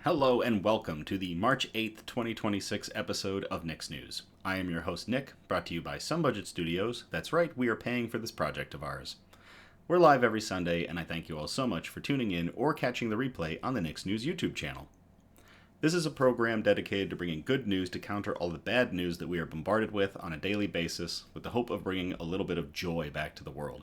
Hello and welcome to the March 8th, 2026 episode of Nick's News. I am your host Nick, brought to you by Some Budget Studios. That's right, we are paying for this project of ours. We're live every Sunday, and I thank you all so much for tuning in or catching the replay on the Nick's News YouTube channel. This is a program dedicated to bringing good news to counter all the bad news that we are bombarded with on a daily basis, with the hope of bringing a little bit of joy back to the world.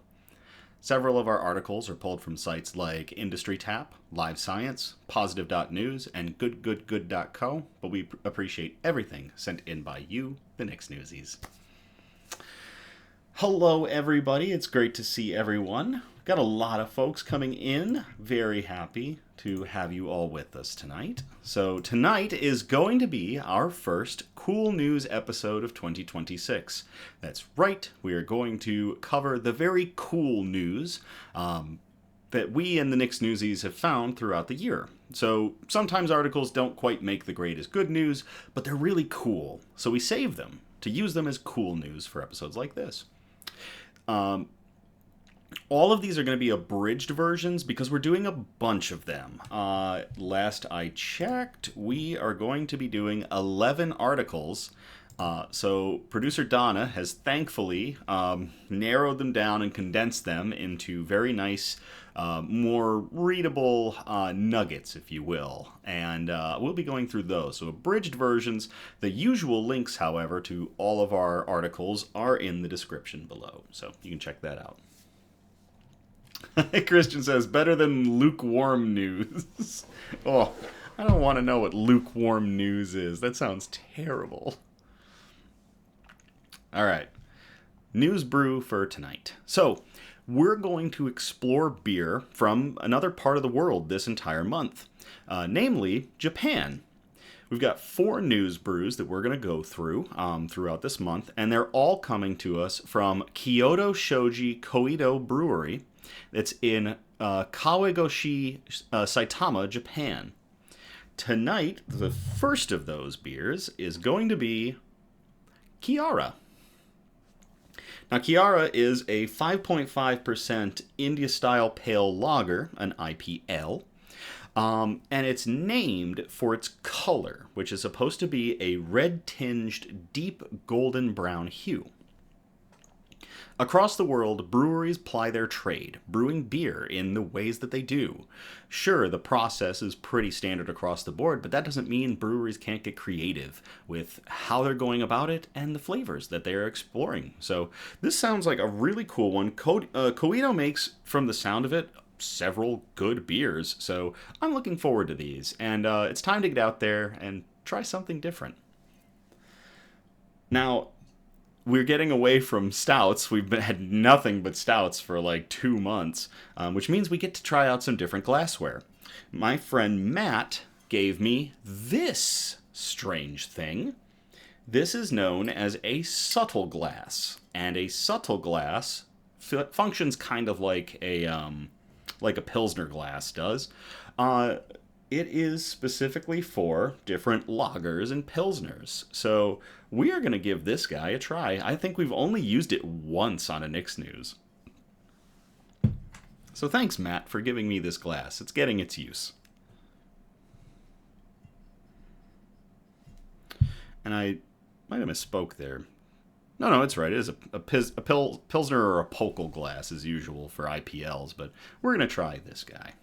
Several of our articles are pulled from sites like Industry Tap, Live Science, Positive.News, and GoodGoodGood.co, but we appreciate everything sent in by you, the Nick's Newsies. Hello, everybody. It's great to see everyone. Got a lot of folks coming in. Very happy to have you all with us tonight. So tonight is going to be our first Cool News episode of 2026. That's right. We are going to cover the very cool news that we and the Nick's Newsies have found throughout the year. So sometimes articles don't quite make the grade as good news, but they're really cool. So we save them to use them as cool news for episodes like this. All of these are going to be abridged versions because we're doing a bunch of them. Last I checked, we are going to be doing 11 articles. So producer Donna has thankfully narrowed them down and condensed them into very nice, more readable nuggets, if you will. And we'll be going through those. So abridged versions. The usual links, however, to all of our articles are in the description below. So you can check that out. Christian says, better than lukewarm news. Oh, I don't want to know what lukewarm news is. That sounds terrible. All right. News brew for tonight. So, we're going to explore beer from another part of the world this entire month, namely Japan. We've got 4 news brews that we're going to go through throughout this month, and they're all coming to us from Kyodo Shoji Coedo Brewery. That's in Kawagoe-shi, Saitama, Japan. Tonight, the first of those beers is going to be Kyara. Now, Kyara is a 5.5% India-style pale lager, an IPL, and it's named for its color, which is supposed to be a red-tinged, deep golden brown hue. Across the world, breweries ply their trade, brewing beer in the ways that they do. Sure, the process is pretty standard across the board, but that doesn't mean breweries can't get creative with how they're going about it and the flavors that they're exploring. So this sounds like a really cool one. Coedo makes, from the sound of it, several good beers, so I'm looking forward to these. And it's time to get out there and try something different. Now, we're getting away from stouts. We've had nothing but stouts for like 2 months, which means we get to try out some different glassware. My friend Matt gave me this strange thing. This is known as a subtle glass, and a subtle glass functions kind of like a Pilsner glass does. It is specifically for different lagers and pilsners. So we are going to give this guy a try. I think we've only used it once on a Nick's News. So thanks, Matt, for giving me this glass. It's getting its use. And I might have misspoke there. No, it's right. It is a Pilsner or a Pokal glass as usual for IPLs, but we're going to try this guy.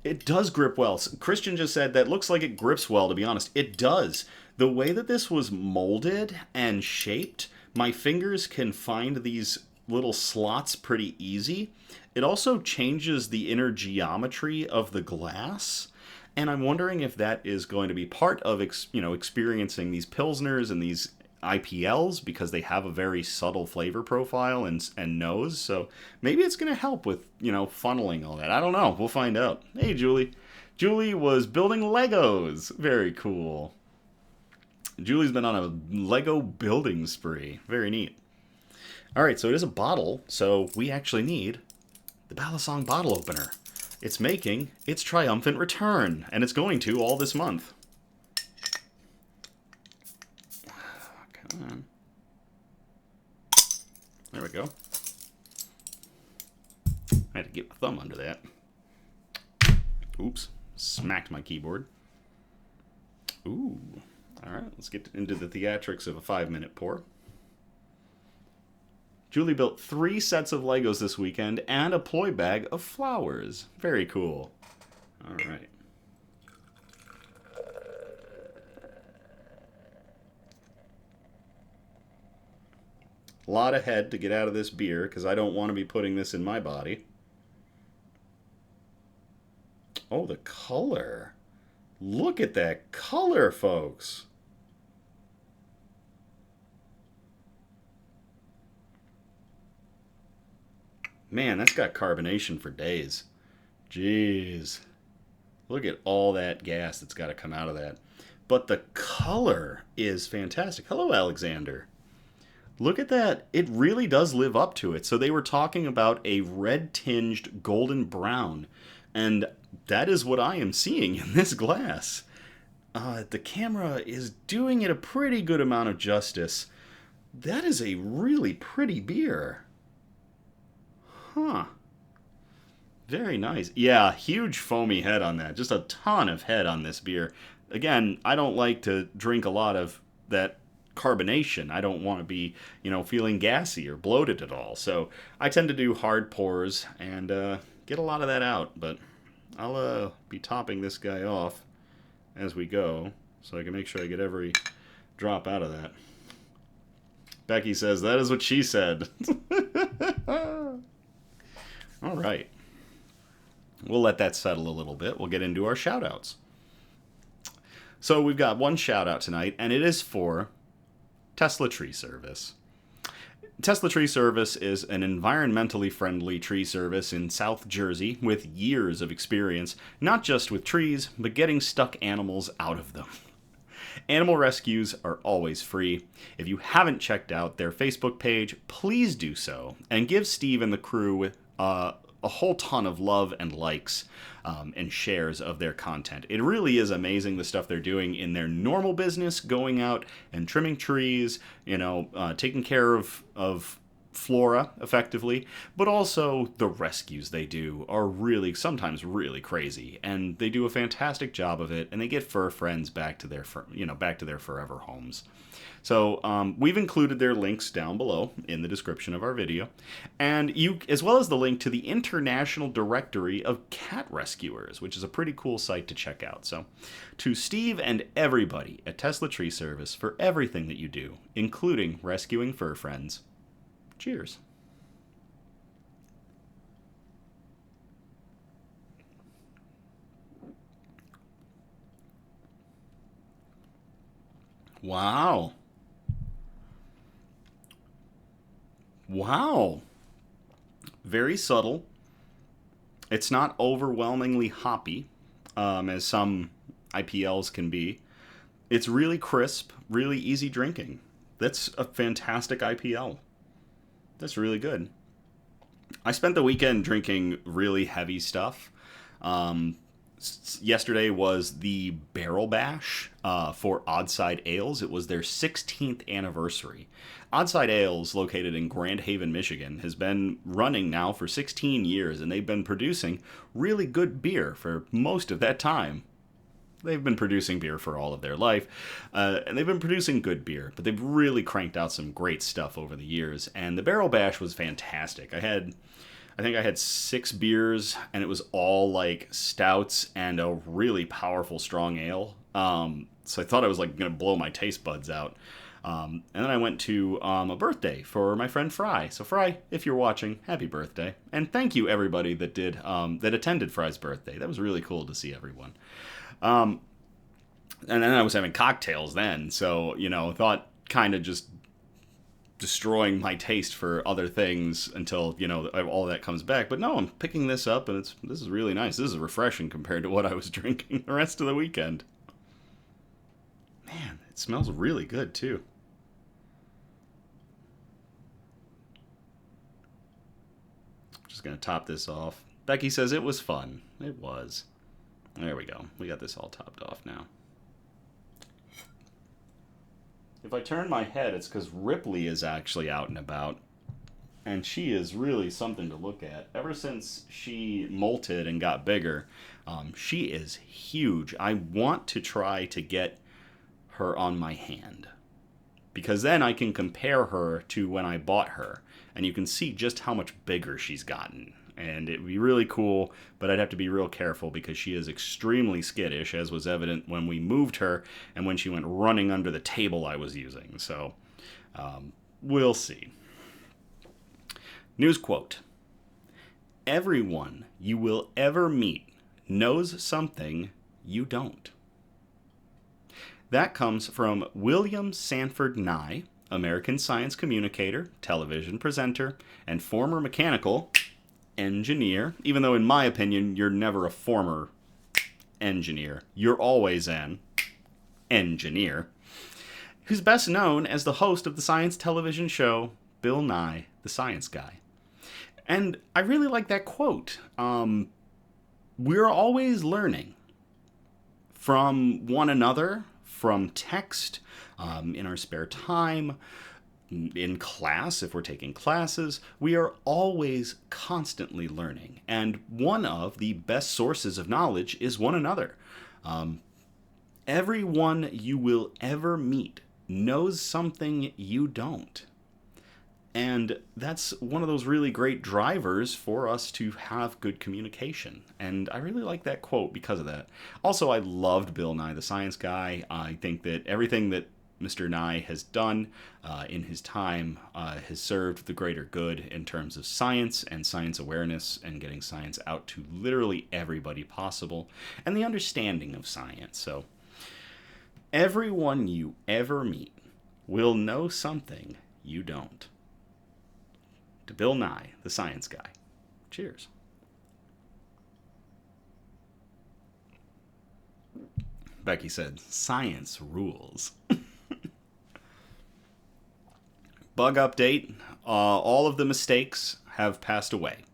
It does grip well. Christian just said that looks like it grips well, to be honest. It does. The way that this was molded and shaped, my fingers can find these little slots pretty easy. It also changes the inner geometry of the glass, and I'm wondering if that is going to be part of experiencing these Pilsners and these IPLs, because they have a very subtle flavor profile and nose, so maybe it's going to help with, funneling all that. I don't know. We'll find out. Hey, Julie. Julie was building Legos. Very cool. Julie's been on a Lego building spree. Very neat. All right, so it is a bottle, so we actually need the Balisong bottle opener. It's making its triumphant return, and it's going to all this month. Come on. There we go. I had to get my thumb under that. Oops. Smacked my keyboard. Ooh. All right, let's get into the theatrics of a 5-minute pour. Julie built 3 sets of Legos this weekend and a ploy bag of flowers. Very cool. All right. A lot of head to get out of this beer because I don't want to be putting this in my body. Oh, the color. Look at that color, folks. Man, that's got carbonation for days. Jeez. Look at all that gas that's got to come out of that. But the color is fantastic. Hello, Alexander. Look at that. It really does live up to it. So they were talking about a red-tinged golden brown. And that is what I am seeing in this glass. The camera is doing it a pretty good amount of justice. That is a really pretty beer. Huh. Very nice. Yeah, huge foamy head on that. Just a ton of head on this beer. Again, I don't like to drink a lot of that carbonation. I don't want to be, feeling gassy or bloated at all. So I tend to do hard pours and get a lot of that out. But I'll be topping this guy off as we go so I can make sure I get every drop out of that. Becky says, that is what she said. All right. We'll let that settle a little bit. We'll get into our shout-outs. So we've got one shout-out tonight, and it is for Tesla Tree Service. Tesla Tree Service is an environmentally friendly tree service in South Jersey with years of experience, not just with trees, but getting stuck animals out of them. Animal rescues are always free. If you haven't checked out their Facebook page, please do so, and give Steve and the crew a whole ton of love and likes and shares of their content. It really is amazing the stuff they're doing in their normal business, going out and trimming trees, taking care of flora effectively, but also the rescues they do are really sometimes really crazy, and they do a fantastic job of it, and they get fur friends back to their forever homes. So we've included their links down below in the description of our video, and as well as the link to the International Directory of Cat Rescuers, which is a pretty cool site to check out. So to Steve and everybody at Tesla Tree Service for everything that you do, including rescuing fur friends, cheers. Wow. Wow. Very subtle. It's not overwhelmingly hoppy, as some IPLs can be. It's really crisp, really easy drinking. That's a fantastic IPL. That's really good. I spent the weekend drinking really heavy stuff. Yesterday was the Barrel Bash for Oddside Ales. It was their 16th anniversary. Oddside Ales, located in Grand Haven, Michigan, has been running now for 16 years, and they've been producing really good beer for most of that time. They've been producing beer for all of their life, and they've been producing good beer, but they've really cranked out some great stuff over the years, and the Barrel Bash was fantastic. I think I had 6 beers, and it was all like stouts and a really powerful strong ale. So I thought I was like going to blow my taste buds out. And then I went to a birthday for my friend Fry. So Fry, if you're watching, happy birthday. And thank you everybody that attended Fry's birthday. That was really cool to see everyone. And then I was having cocktails then. So, thought kind of just destroying my taste for other things until, all that comes back. But no, I'm picking this up, and this is really nice. This is refreshing compared to what I was drinking the rest of the weekend. Man, it smells really good, too. Just going to top this off. Becky says it was fun. It was. There we go. We got this all topped off now. If I turn my head, it's because Ripley is actually out and about. And she is really something to look at. Ever since she molted and got bigger, she is huge. I want to try to get her on my hand, because then I can compare her to when I bought her, and you can see just how much bigger she's gotten. And it would be really cool, but I'd have to be real careful because she is extremely skittish, as was evident when we moved her and when she went running under the table I was using. So, we'll see. News quote: "Everyone you will ever meet knows something you don't." That comes from William Sanford Nye, American science communicator, television presenter, and former mechanical engineer. Even though, in my opinion, you're never a former engineer, you're always an engineer. Who's best known as the host of the science television show Bill Nye, the Science Guy. And I really like that quote. We're always learning from one another, from text, in our spare time, in class, if we're taking classes. We are always constantly learning. And one of the best sources of knowledge is one another. Everyone you will ever meet knows something you don't. And that's one of those really great drivers for us to have good communication. And I really like that quote because of that. Also, I loved Bill Nye, the Science Guy. I think that everything that Mr. Nye has done in his time has served the greater good in terms of science and science awareness and getting science out to literally everybody possible and the understanding of science. So, everyone you ever meet will know something you don't. To Bill Nye, the Science Guy. Cheers. Becky said, "Science rules." Bug update. All of the mistakes have passed away.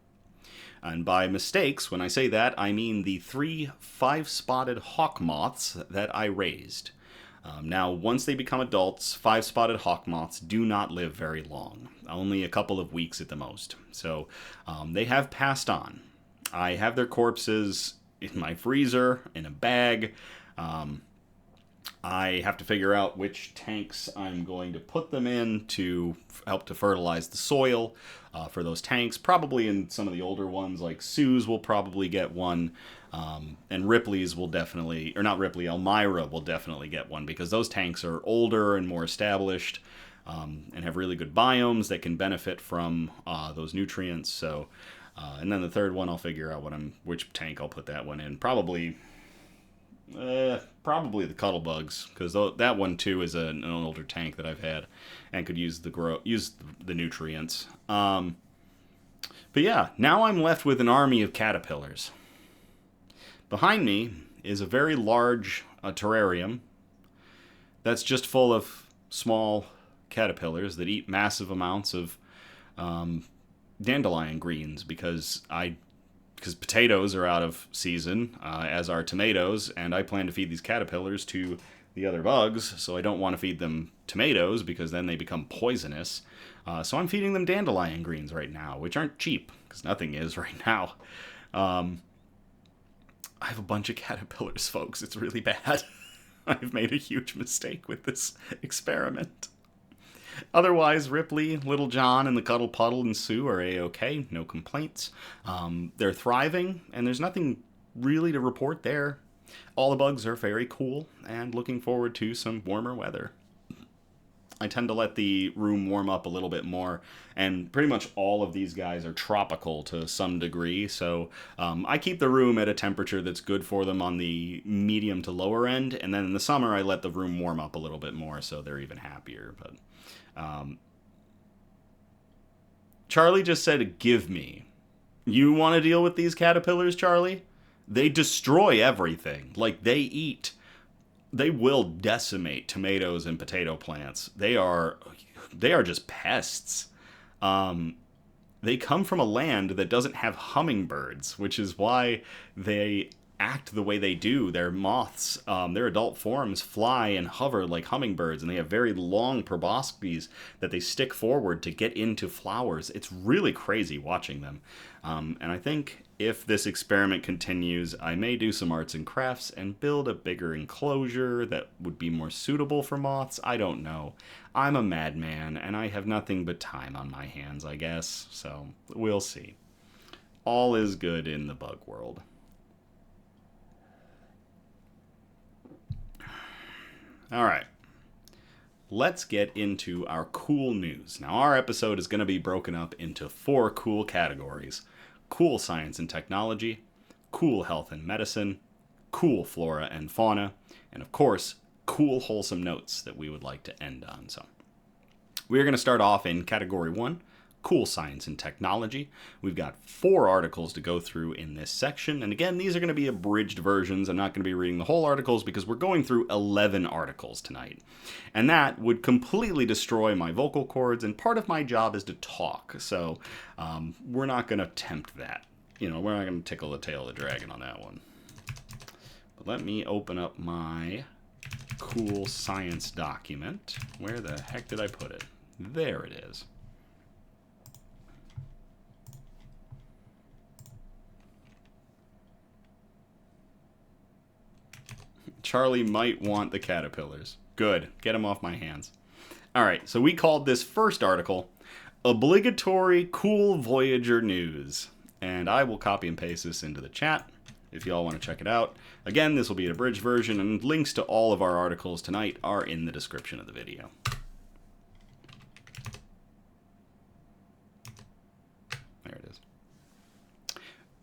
And by mistakes, when I say that, I mean the 3 5-spotted hawk moths that I raised. Now, once they become adults, 5-spotted hawk moths do not live very long, only a couple of weeks at the most. So they have passed on. I have their corpses in my freezer, in a bag. I have to figure out which tanks I'm going to put them in to help to fertilize the soil for those tanks. Probably in some of the older ones, like Sue's will probably get one. And Ripley's will definitely, or not Ripley, Elmira will definitely get one, because those tanks are older and more established and have really good biomes that can benefit from those nutrients. So, and then the third one, I'll figure out which tank I'll put that one in. Probably the Cuddlebugs, because that one too is an older tank that I've had and could use the nutrients. But yeah, now I'm left with an army of caterpillars. Behind me is a very large terrarium that's just full of small caterpillars that eat massive amounts of dandelion greens because potatoes are out of season, as are tomatoes, and I plan to feed these caterpillars to the other bugs, so I don't want to feed them tomatoes because then they become poisonous. So I'm feeding them dandelion greens right now, which aren't cheap, because nothing is right now. I have a bunch of caterpillars, folks. It's really bad. I've made a huge mistake with this experiment. Otherwise, Ripley, Little John, and the Cuddle Puddle and Sue are A-okay. No complaints. They're thriving, and there's nothing really to report there. All the bugs are very cool, and looking forward to some warmer weather. I tend to let the room warm up a little bit more, and pretty much all of these guys are tropical to some degree, so I keep the room at a temperature that's good for them on the medium to lower end, and then in the summer I let the room warm up a little bit more so they're even happier. But Charlie just said, "Give me." You want to deal with these caterpillars, Charlie? They destroy everything. Like, they will decimate tomatoes and potato plants. They are just pests. They come from a land that doesn't have hummingbirds, which is why they act the way they do. They're moths. Their adult forms fly and hover like hummingbirds, and they have very long proboscises that they stick forward to get into flowers. It's really crazy watching them. And I think if this experiment continues, I may do some arts and crafts and build a bigger enclosure that would be more suitable for moths. I don't know. I'm a madman, and I have nothing but time on my hands, I guess. So we'll see. All is good in the bug world. All right, let's get into our cool news. Now, our episode is going to be broken up into 4 cool categories: cool science and technology, cool health and medicine, cool flora and fauna, and of course, cool wholesome notes that we would like to end on. So, we're going to start off in category 1, cool science and technology. We've got 4 articles to go through in this section, and again, these are going to be abridged versions. I'm not going to be reading the whole articles because we're going through 11 articles tonight, and that would completely destroy my vocal cords, and part of my job is to talk, so we're not going to attempt that. We're not going to tickle the tail of the dragon on that one. But let me open up my cool science document. Where the heck did I put it? There it is. Charlie might want the caterpillars. Good. Get them off my hands. All right, so we called this first article Obligatory Cool Voyager News. And I will copy and paste this into the chat if you all want to check it out. Again, this will be an abridged version, and links to all of our articles tonight are in the description of the video. There it is.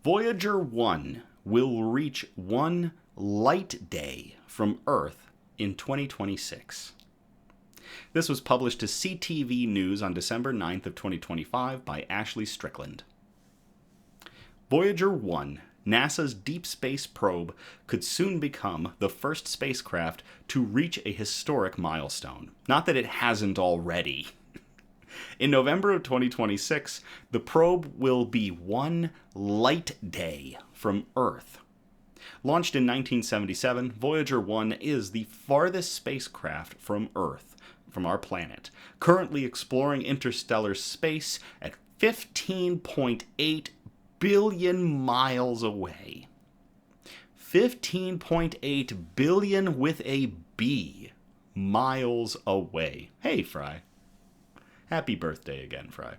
Voyager 1 will reach 1 light day from Earth in 2026. This was published to CTV News on December 9th of 2025 by Ashley Strickland. Voyager 1, NASA's deep space probe, could soon become the first spacecraft to reach a historic milestone. Not that it hasn't already. In November of 2026, the probe will be 1 light day from Earth. Launched in 1977, Voyager 1 is the farthest spacecraft from Earth, from our planet, currently exploring interstellar space at 15.8 billion miles away. 15.8 billion with a B miles away. Hey, Fry. Happy birthday again, Fry.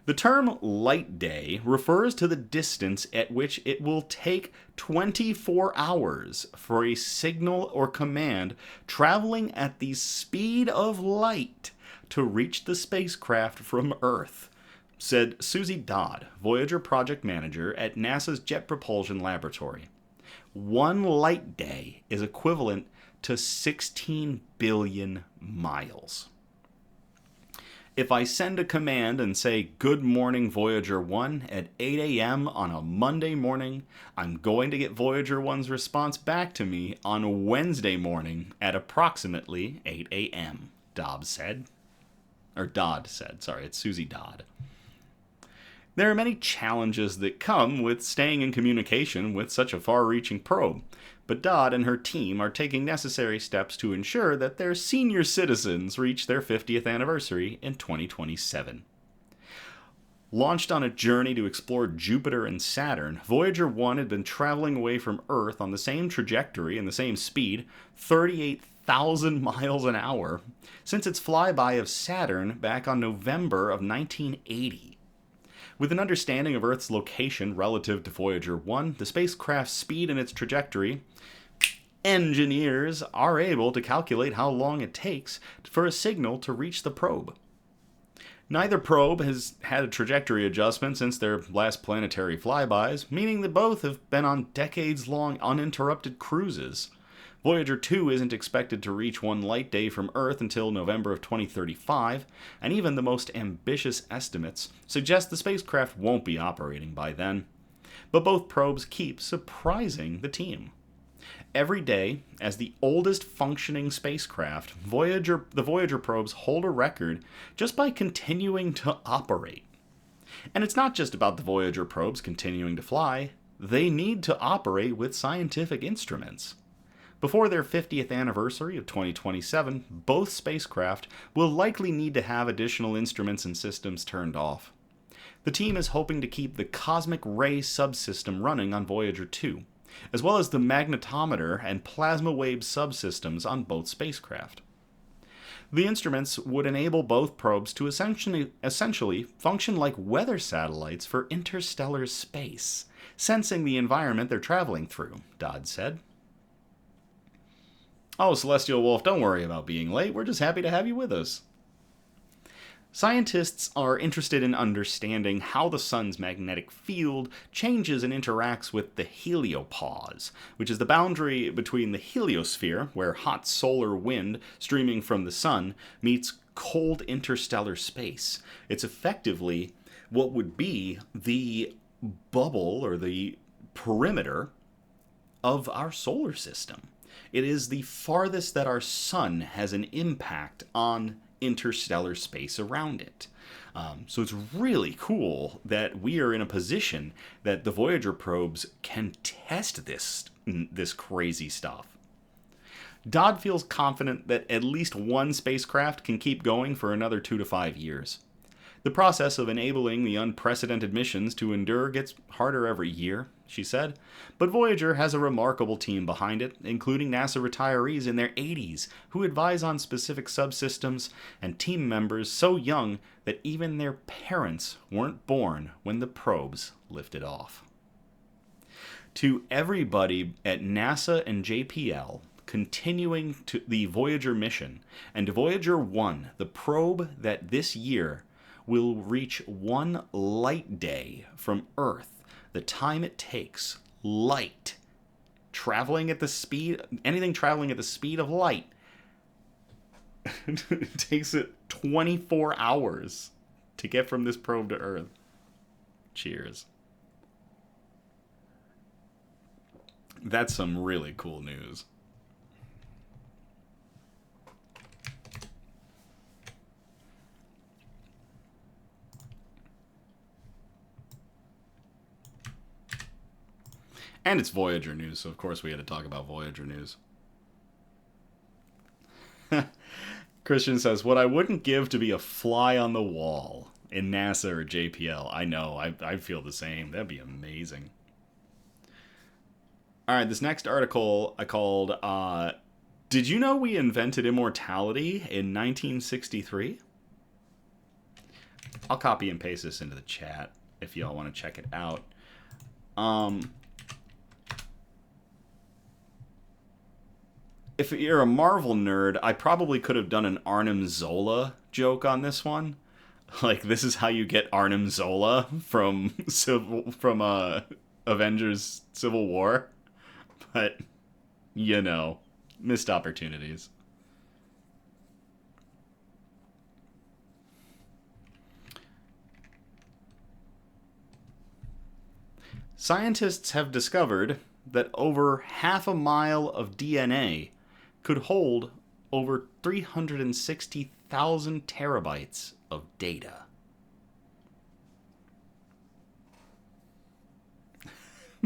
The term light day refers to the distance at which it will take 24 hours for a signal or command traveling at the speed of light to reach the spacecraft from Earth, said Susie Dodd, Voyager project manager at NASA's Jet Propulsion Laboratory. 1 light day is equivalent to 16 billion miles. If I send a command and say, "Good morning, Voyager 1," at 8 a.m. on a Monday morning, I'm going to get Voyager 1's response back to me on Wednesday morning at approximately 8 a.m., Dodd said. Sorry, it's Susie Dodd. There are many challenges that come with staying in communication with such a far-reaching probe, but Dodd and her team are taking necessary steps to ensure that their senior citizens reach their 50th anniversary in 2027. Launched on a journey to explore Jupiter and Saturn, Voyager 1 had been traveling away from Earth on the same trajectory and the same speed, 38,000 miles an hour, since its flyby of Saturn back on November of 1980. With an understanding of Earth's location relative to Voyager 1, the spacecraft's speed and its trajectory, engineers are able to calculate how long it takes for a signal to reach the probe. Neither probe has had a trajectory adjustment since their last planetary flybys, meaning that both have been on decades-long uninterrupted cruises. Voyager 2 isn't expected to reach 1 light day from Earth until November of 2035, and even the most ambitious estimates suggest the spacecraft won't be operating by then. But both probes keep surprising the team. Every day, as the oldest functioning spacecraft, the Voyager probes hold a record just by continuing to operate. And it's not just about the Voyager probes continuing to fly. they need to operate with scientific instruments. Before their 50th anniversary of 2027, both spacecraft will likely need to have additional instruments and systems turned off. The team is hoping to keep the cosmic ray subsystem running on Voyager 2, as well as the magnetometer and plasma wave subsystems on both spacecraft. The instruments would enable both probes to essentially function like weather satellites for interstellar space, sensing the environment they're traveling through, Dodd said. Oh, Celestial Wolf, don't worry about being late. We're just happy to have you with us. Scientists are interested in understanding how the sun's magnetic field changes and interacts with the heliopause, which is the boundary between the heliosphere, where hot solar wind streaming from the sun meets cold interstellar space. It's effectively what would be the bubble or the perimeter of our solar system. It is the farthest that our sun has an impact on interstellar space around it. So it's really cool that we are in a position that the Voyager probes can test this crazy stuff. Dodd feels confident that at least one spacecraft can keep going for another 2 to 5 years. The process of enabling the unprecedented missions to endure gets harder every year, she said, but Voyager has a remarkable team behind it, including NASA retirees in their 80s who advise on specific subsystems and team members so young that even their parents weren't born when the probes lifted off. To everybody at NASA and JPL continuing to the Voyager mission, and to Voyager 1, the probe that this year will reach 1 light day from Earth, the time it takes light, anything traveling at the speed of light, it takes it 24 hours to get from this probe to Earth. Cheers. That's some really cool news. And it's Voyager news, so of course we had to talk about Voyager news. Christian says, what I wouldn't give to be a fly on the wall in NASA or JPL. I know, I feel the same. That'd be amazing. Alright, this next article I called, Did You Know We Invented Immortality in 1963? I'll copy and paste this into the chat if y'all want to check it out. If you're a Marvel nerd, I probably could have done an Arnim Zola joke on this one. Like, this is how you get Arnim Zola from Avengers Civil War. But, you know, missed opportunities. Scientists have discovered that over half a mile of DNA could hold over 360,000 terabytes of data.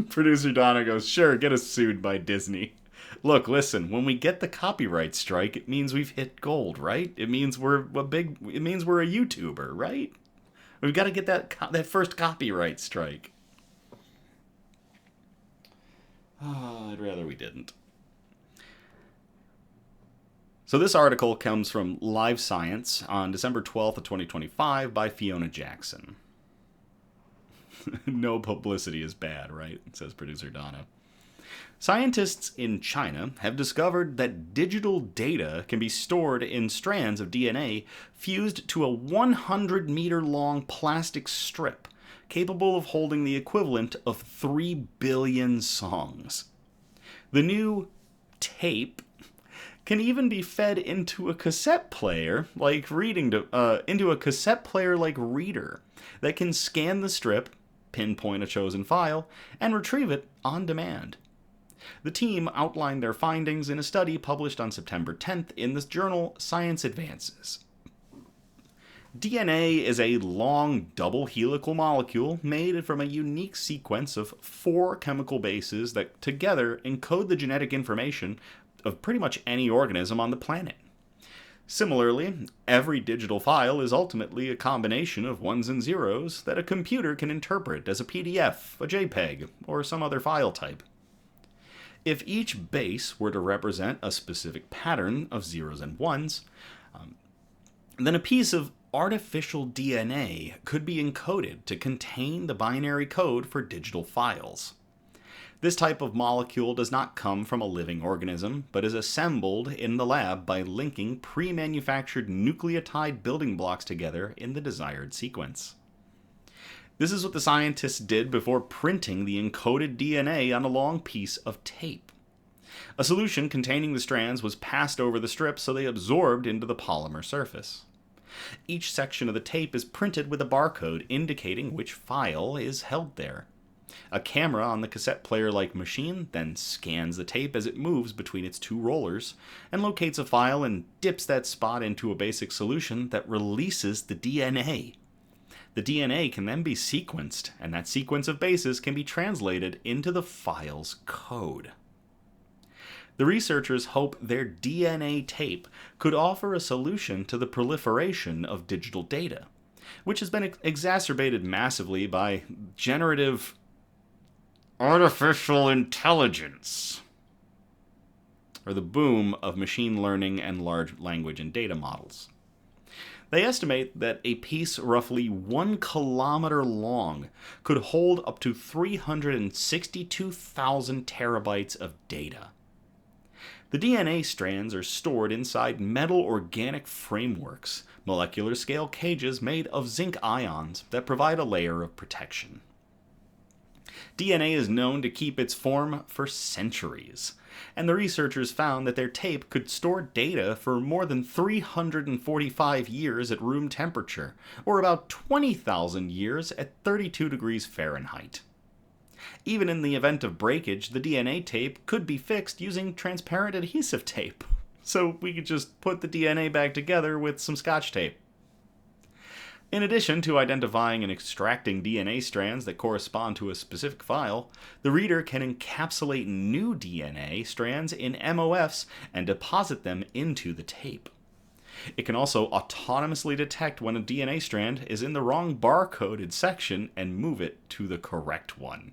Producer Donna goes, sure, get us sued by Disney. Look, listen, when we get the copyright strike, it means we've hit gold, right? It means we're a YouTuber, right? We've got to get that first copyright strike. I'd rather we didn't. So this article comes from Live Science on December 12th of 2025 by Fiona Jackson. No publicity is bad, right? Says producer Donna. Scientists in China have discovered that digital data can be stored in strands of DNA fused to a 100-meter-long plastic strip capable of holding the equivalent of 3 billion songs. The new tape can even be fed into a cassette player like reader that can scan the strip, pinpoint a chosen file, and retrieve it on demand. The team outlined their findings in a study published on September 10th in the journal Science Advances. DNA is a long double helical molecule made from a unique sequence of 4 chemical bases that together encode the genetic information of pretty much any organism on the planet. Similarly, every digital file is ultimately a combination of ones and zeros that a computer can interpret as a PDF, a JPEG, or some other file type. If each base were to represent a specific pattern of zeros and ones, then a piece of artificial DNA could be encoded to contain the binary code for digital files. This type of molecule does not come from a living organism, but is assembled in the lab by linking pre-manufactured nucleotide building blocks together in the desired sequence. This is what the scientists did before printing the encoded DNA on a long piece of tape. A solution containing the strands was passed over the strips so they absorbed into the polymer surface. Each section of the tape is printed with a barcode indicating which file is held there. A camera on the cassette player-like machine then scans the tape as it moves between its 2 rollers and locates a file and dips that spot into a basic solution that releases the DNA. The DNA can then be sequenced, and that sequence of bases can be translated into the file's code. The researchers hope their DNA tape could offer a solution to the proliferation of digital data, which has been exacerbated massively by generative artificial intelligence, or the boom of machine learning and large language and data models. They estimate that a piece roughly 1 kilometer long could hold up to 362,000 terabytes of data. The DNA strands are stored inside metal organic frameworks, molecular scale cages made of zinc ions that provide a layer of protection. DNA is known to keep its form for centuries, and the researchers found that their tape could store data for more than 345 years at room temperature, or about 20,000 years at 32 degrees Fahrenheit. Even in the event of breakage, the DNA tape could be fixed using transparent adhesive tape, so we could just put the DNA back together with some Scotch tape. In addition to identifying and extracting DNA strands that correspond to a specific file, the reader can encapsulate new DNA strands in MOFs and deposit them into the tape. It can also autonomously detect when a DNA strand is in the wrong barcoded section and move it to the correct one.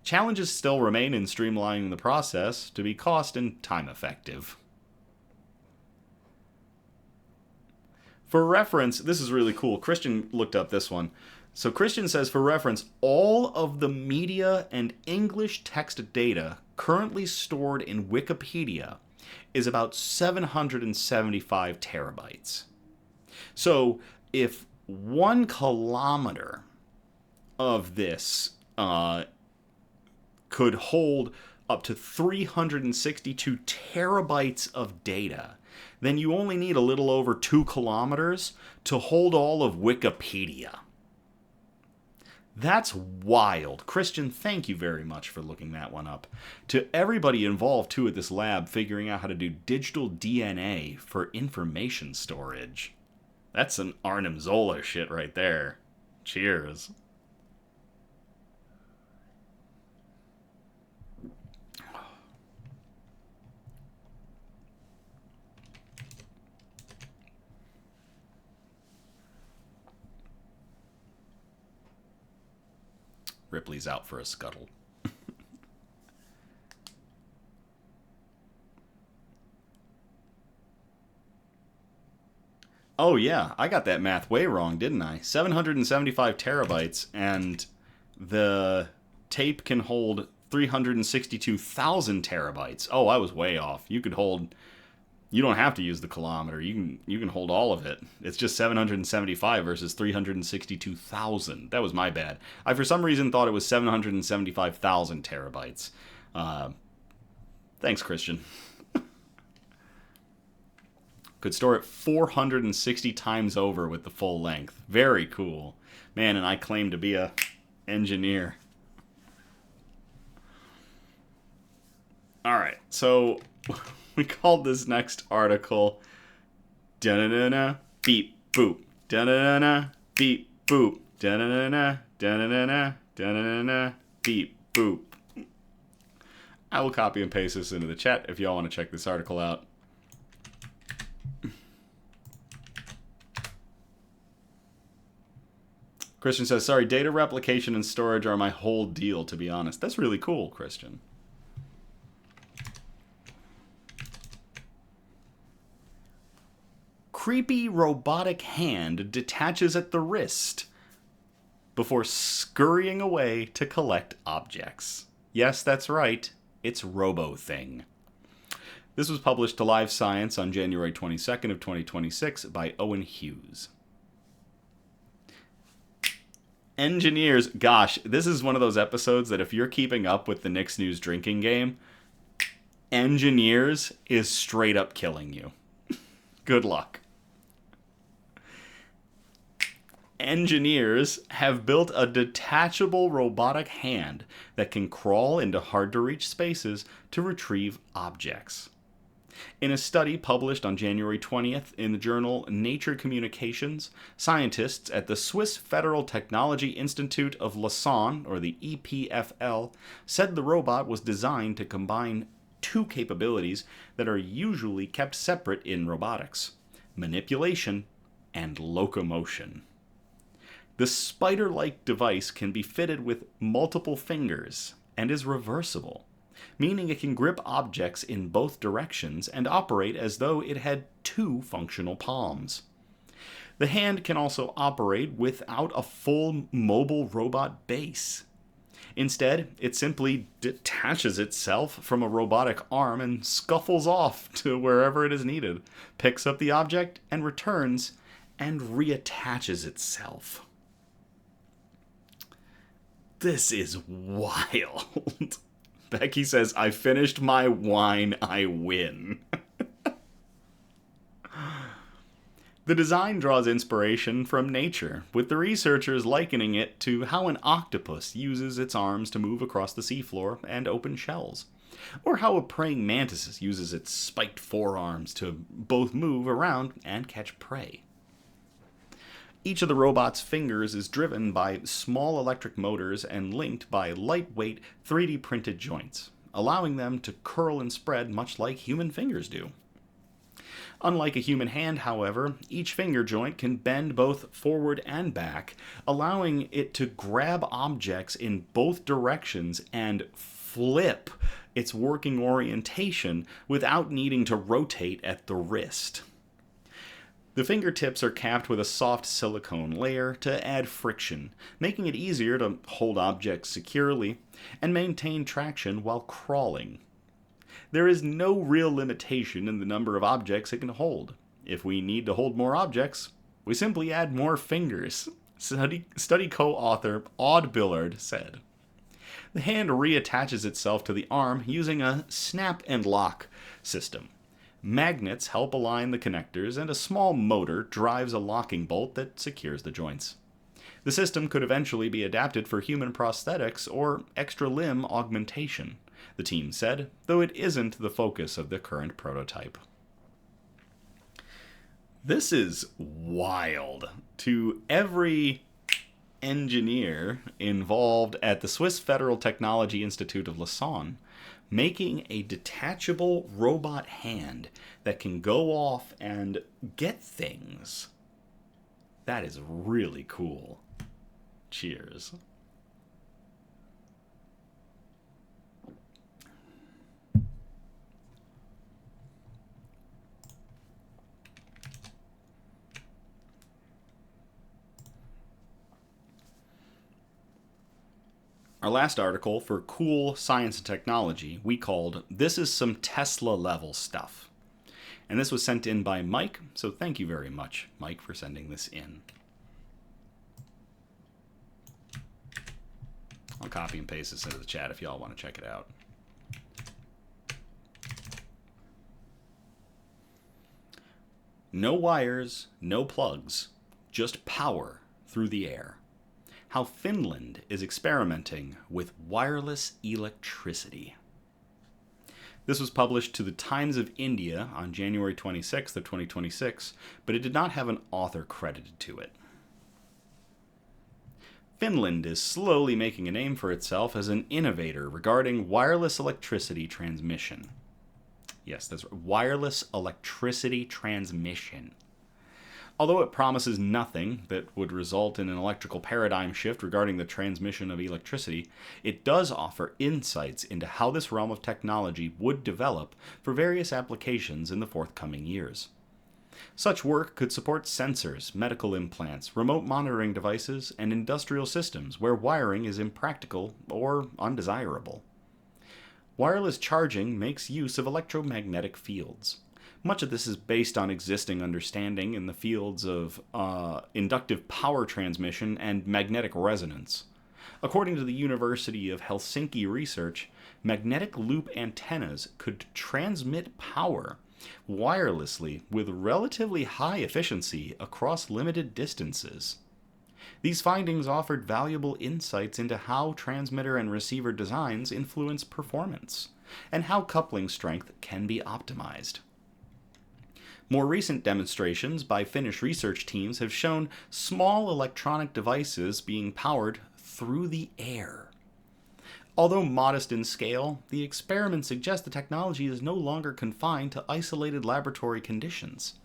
Challenges still remain in streamlining the process to be cost and time effective. For reference, this is really cool. Christian looked up this one. So Christian says, for reference, all of the media and English text data currently stored in Wikipedia is about 775 terabytes. So if 1 kilometer of this could hold up to 362 terabytes of data, then you only need a little over 2 kilometers to hold all of Wikipedia. That's wild. Christian, thank you very much for looking that one up. To everybody involved, too, at this lab, figuring out how to do digital DNA for information storage. That's some Arnim Zola shit right there. Cheers. Ripley's out for a scuttle. Oh yeah, I got that math way wrong, didn't I? 775 terabytes, and the tape can hold 362,000 terabytes. Oh, I was way off. You could hold... You don't have to use the kilometer. You can hold all of it. It's just 775 versus 362,000. That was my bad. I, for some reason, thought it was 775,000 terabytes. Thanks, Christian. Could store it 460 times over with the full length. Very cool. Man, and I claim to be a engineer. All right, so... We called this next article, da-da-da-da, beep, boop. Da-na-na-na. Beep, boop. Da-na-na-na. Da-na-na-na. Da-na-na-na. Beep, boop. I will copy and paste this into the chat if y'all want to check this article out. Christian says, sorry, data replication and storage are my whole deal, to be honest. That's really cool, Christian. Creepy robotic hand detaches at the wrist before scurrying away to collect objects. Yes, that's right. It's Robo-Thing. This was published to Live Science on January 22nd of 2026 by Owen Hughes. Engineers, gosh, this is one of those episodes that if you're keeping up with the Knicks News drinking game, Engineers is straight up killing you. Good luck. Engineers have built a detachable robotic hand that can crawl into hard-to-reach spaces to retrieve objects. In a study published on January 20th in the journal Nature Communications, scientists at the Swiss Federal Technology Institute of Lausanne, or the EPFL, said the robot was designed to combine two capabilities that are usually kept separate in robotics: manipulation and locomotion. The spider-like device can be fitted with multiple fingers and is reversible, meaning it can grip objects in both directions and operate as though it had two functional palms. The hand can also operate without a full mobile robot base. Instead, it simply detaches itself from a robotic arm and scuffles off to wherever it is needed, picks up the object and returns, and reattaches itself. This is wild. Becky says, I finished my wine, I win. The design draws inspiration from nature, with the researchers likening it to how an octopus uses its arms to move across the seafloor and open shells, or how a praying mantis uses its spiked forearms to both move around and catch prey. Each of the robot's fingers is driven by small electric motors and linked by lightweight 3D printed joints, allowing them to curl and spread much like human fingers do. Unlike a human hand, however, each finger joint can bend both forward and back, allowing it to grab objects in both directions and flip its working orientation without needing to rotate at the wrist. The fingertips are capped with a soft silicone layer to add friction, making it easier to hold objects securely and maintain traction while crawling. There is no real limitation in the number of objects it can hold. If we need to hold more objects, we simply add more fingers, study co-author Aude Billard said. The hand reattaches itself to the arm using a snap and lock system. Magnets help align the connectors, and a small motor drives a locking bolt that secures the joints. The system could eventually be adapted for human prosthetics or extra limb augmentation, the team said, though it isn't the focus of the current prototype. This is wild. To every engineer involved at the Swiss Federal Technology Institute of Lausanne, making a detachable robot hand that can go off and get things. That is really cool. Cheers. Our last article for Cool Science and Technology we called This is Some Tesla Level Stuff. And this was sent in by Mike, so thank you very much, Mike, for sending this in. I'll copy and paste this into the chat if y'all want to check it out. No wires, no plugs, just power through the air. How Finland is experimenting with wireless electricity. This was published to the Times of India on January 26th of 2026, but it did not have an author credited to it. Finland is slowly making a name for itself as an innovator regarding wireless electricity transmission. Yes, that's right. Wireless electricity transmission. Although it promises nothing that would result in an electrical paradigm shift regarding the transmission of electricity, it does offer insights into how this realm of technology would develop for various applications in the forthcoming years. Such work could support sensors, medical implants, remote monitoring devices, and industrial systems where wiring is impractical or undesirable. Wireless charging makes use of electromagnetic fields. Much of this is based on existing understanding in the fields of inductive power transmission and magnetic resonance. According to the University of Helsinki research, magnetic loop antennas could transmit power wirelessly with relatively high efficiency across limited distances. These findings offered valuable insights into how transmitter and receiver designs influence performance, and how coupling strength can be optimized. More recent demonstrations by Finnish research teams have shown small electronic devices being powered through the air. Although modest in scale, the experiments suggest the technology is no longer confined to isolated laboratory conditions.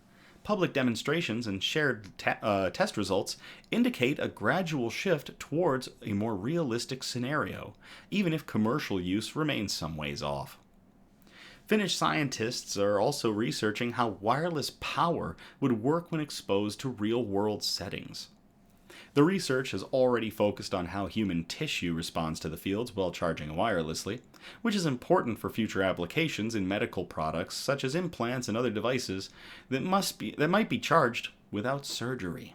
Public demonstrations and shared test results indicate a gradual shift towards a more realistic scenario, even if commercial use remains some ways off. Finnish scientists are also researching how wireless power would work when exposed to real-world settings. The research has already focused on how human tissue responds to the fields while charging wirelessly, which is important for future applications in medical products such as implants and other devices that might be charged without surgery.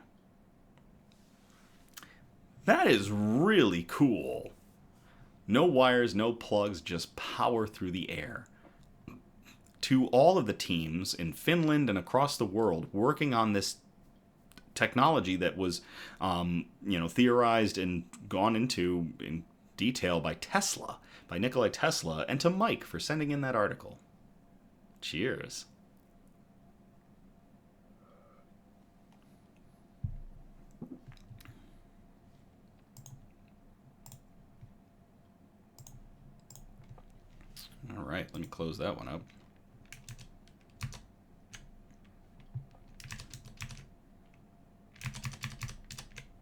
That is really cool. No wires, no plugs, just power through the air. To all of the teams in Finland and across the world working on this technology that was, theorized and gone into in detail by Nikola Tesla, and to Mike for sending in that article. Cheers. All right, let me close that one up.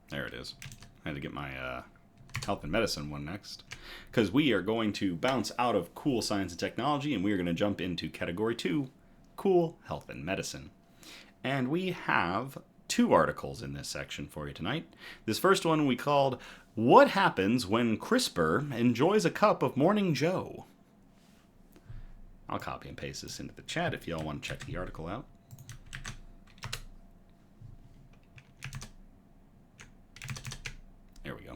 There it is. I had to get my health and medicine one next, because we are going to bounce out of cool science and technology, and we are going to jump into category 2, cool health and medicine. And we have 2 articles in this section for you tonight. This first one we called, What Happens When CRISPR Enjoys a Cup of Morning Joe? I'll copy and paste this into the chat if y'all want to check the article out. There we go.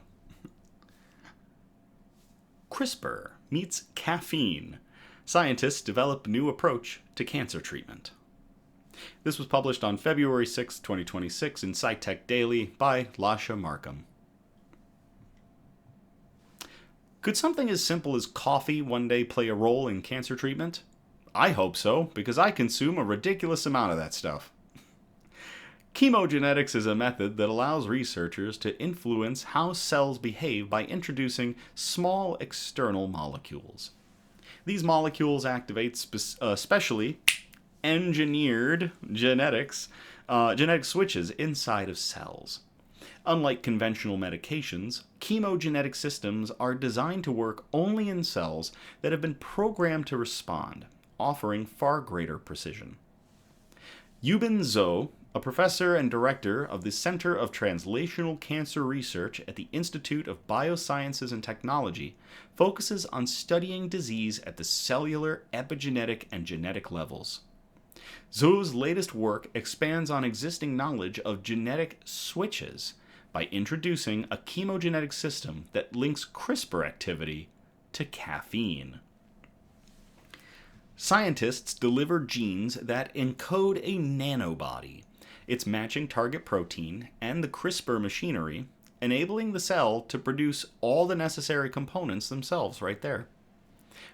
CRISPR meets caffeine. Scientists develop new approach to cancer treatment. This was published on February 6, 2026 in SciTech Daily by Lasha Markham. Could something as simple as coffee one day play a role in cancer treatment? I hope so, because I consume a ridiculous amount of that stuff. Chemogenetics is a method that allows researchers to influence how cells behave by introducing small external molecules. These molecules activate specially engineered genetic switches inside of cells. Unlike conventional medications, chemogenetic systems are designed to work only in cells that have been programmed to respond, offering far greater precision. Yubin Zhou, a professor and director of the Center of Translational Cancer Research at the Institute of Biosciences and Technology, focuses on studying disease at the cellular, epigenetic, and genetic levels. Zhou's latest work expands on existing knowledge of genetic switches by introducing a chemogenetic system that links CRISPR activity to caffeine. Scientists deliver genes that encode a nanobody, its matching target protein, and the CRISPR machinery, enabling the cell to produce all the necessary components themselves right there.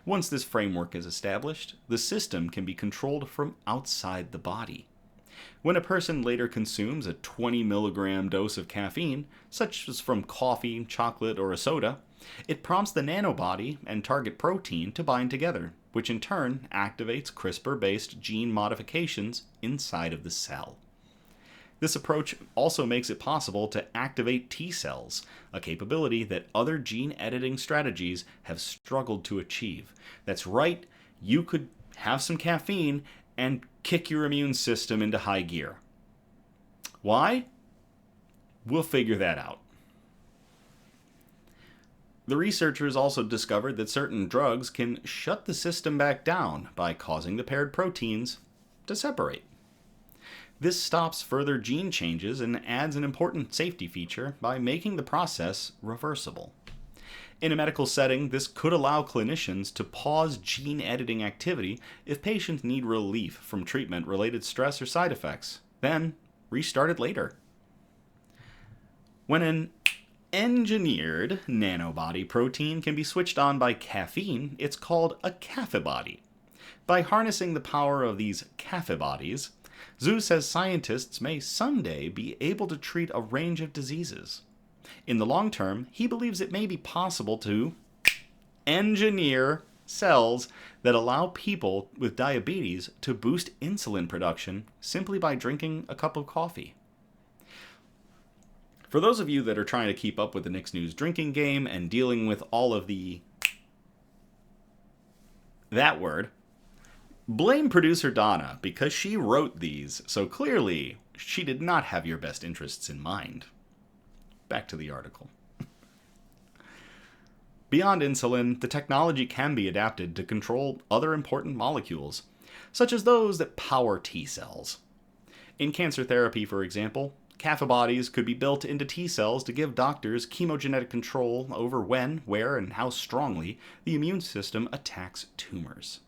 Once this framework is established, the system can be controlled from outside the body. When a person later consumes a 20 milligram dose of caffeine, such as from coffee, chocolate, or a soda, it prompts the nanobody and target protein to bind together, which in turn activates CRISPR-based gene modifications inside of the cell. This approach also makes it possible to activate T cells, a capability that other gene editing strategies have struggled to achieve. That's right, you could have some caffeine and kick your immune system into high gear. Why? We'll figure that out. The researchers also discovered that certain drugs can shut the system back down by causing the paired proteins to separate. This stops further gene changes and adds an important safety feature by making the process reversible. In a medical setting, this could allow clinicians to pause gene editing activity if patients need relief from treatment-related stress or side effects, then restart it later. When an engineered nanobody protein can be switched on by caffeine, it's called a caffibody. By harnessing the power of these caffibodies, Zhu says scientists may someday be able to treat a range of diseases. In the long term, he believes it may be possible to engineer cells that allow people with diabetes to boost insulin production simply by drinking a cup of coffee. For those of you that are trying to keep up with the Knicks News drinking game and dealing with all of that word, blame producer Donna because she wrote these, so clearly she did not have your best interests in mind. Back to the article. Beyond insulin, the technology can be adapted to control other important molecules, such as those that power T cells. In cancer therapy, for example, caffibodies could be built into T cells to give doctors chemogenetic control over when, where, and how strongly the immune system attacks tumors.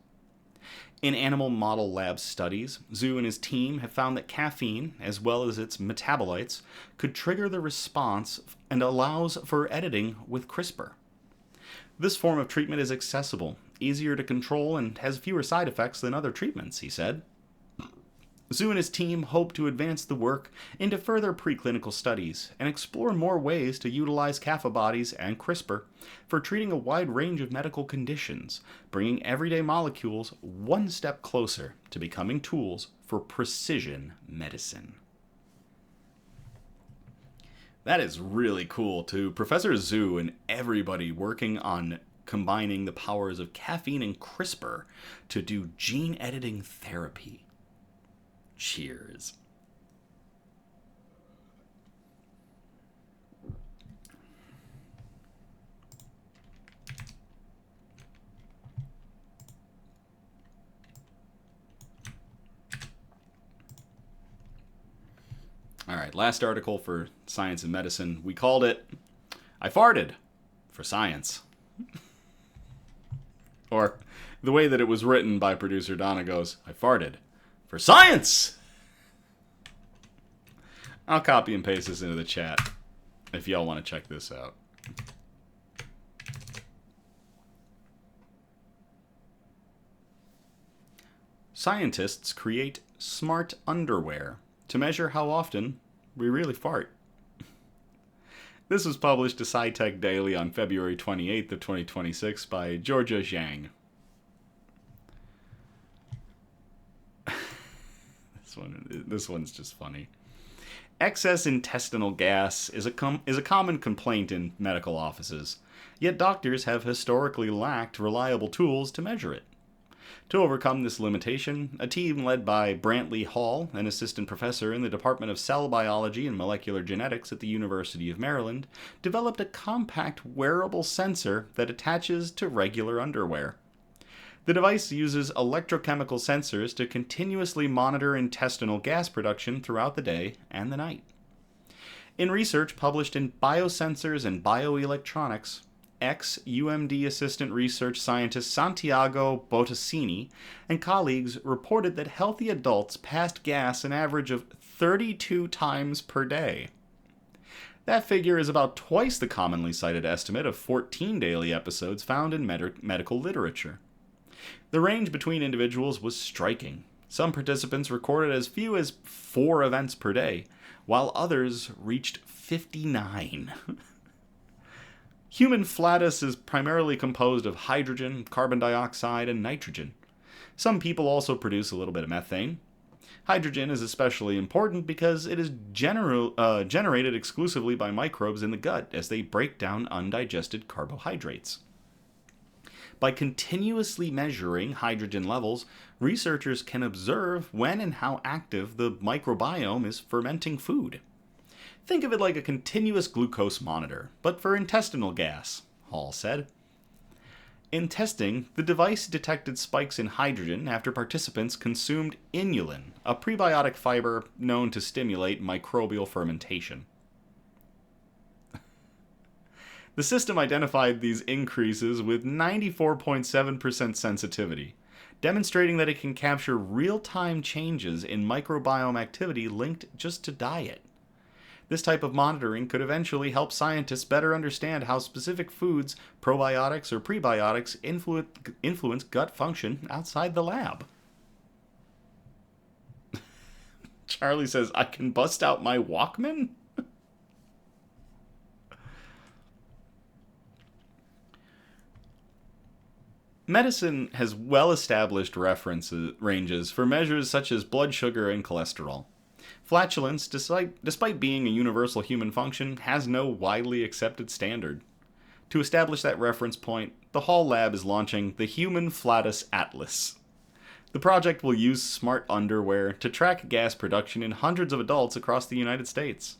In animal model lab studies, Zhu and his team have found that caffeine, as well as its metabolites, could trigger the response and allows for editing with CRISPR. This form of treatment is accessible, easier to control, and has fewer side effects than other treatments, he said. Zhu and his team hope to advance the work into further preclinical studies and explore more ways to utilize caffibodies and CRISPR for treating a wide range of medical conditions, bringing everyday molecules one step closer to becoming tools for precision medicine. That is really cool, too. Professor Zhu and everybody working on combining the powers of caffeine and CRISPR to do gene editing therapy. Cheers. All right, last article for Science and Medicine. We called it, I farted for science. Or the way that it was written by producer Donna goes, I farted for science! I'll copy and paste this into the chat if y'all want to check this out. Scientists create smart underwear to measure how often we really fart. This was published to SciTech Daily on February 28th of 2026 by Georgia Zhang. This one's just funny. Excess intestinal gas is a common complaint in medical offices, yet doctors have historically lacked reliable tools to measure it. To overcome this limitation, a team led by Brantley Hall, an assistant professor in the Department of Cell Biology and Molecular Genetics at the University of Maryland, developed a compact wearable sensor that attaches to regular underwear. The device uses electrochemical sensors to continuously monitor intestinal gas production throughout the day and the night. In research published in Biosensors and Bioelectronics, ex-UMD assistant research scientist Santiago Bottesini and colleagues reported that healthy adults passed gas an average of 32 times per day. That figure is about twice the commonly cited estimate of 14 daily episodes found in medical literature. The range between individuals was striking. Some participants recorded as few as 4 events per day, while others reached 59. Human flatus is primarily composed of hydrogen, carbon dioxide, and nitrogen. Some people also produce a little bit of methane. Hydrogen is especially important because it is generated exclusively by microbes in the gut as they break down undigested carbohydrates. By continuously measuring hydrogen levels, researchers can observe when and how active the microbiome is fermenting food. Think of it like a continuous glucose monitor, but for intestinal gas, Hall said. In testing, the device detected spikes in hydrogen after participants consumed inulin, a prebiotic fiber known to stimulate microbial fermentation. The system identified these increases with 94.7% sensitivity, demonstrating that it can capture real-time changes in microbiome activity linked just to diet. This type of monitoring could eventually help scientists better understand how specific foods, probiotics, or prebiotics influence gut function outside the lab. Charlie says, I can bust out my Walkman? Medicine has well-established ranges for measures such as blood sugar and cholesterol. Flatulence, despite being a universal human function, has no widely accepted standard. To establish that reference point, the Hall Lab is launching the Human Flatus Atlas. The project will use smart underwear to track gas production in hundreds of adults across the United States.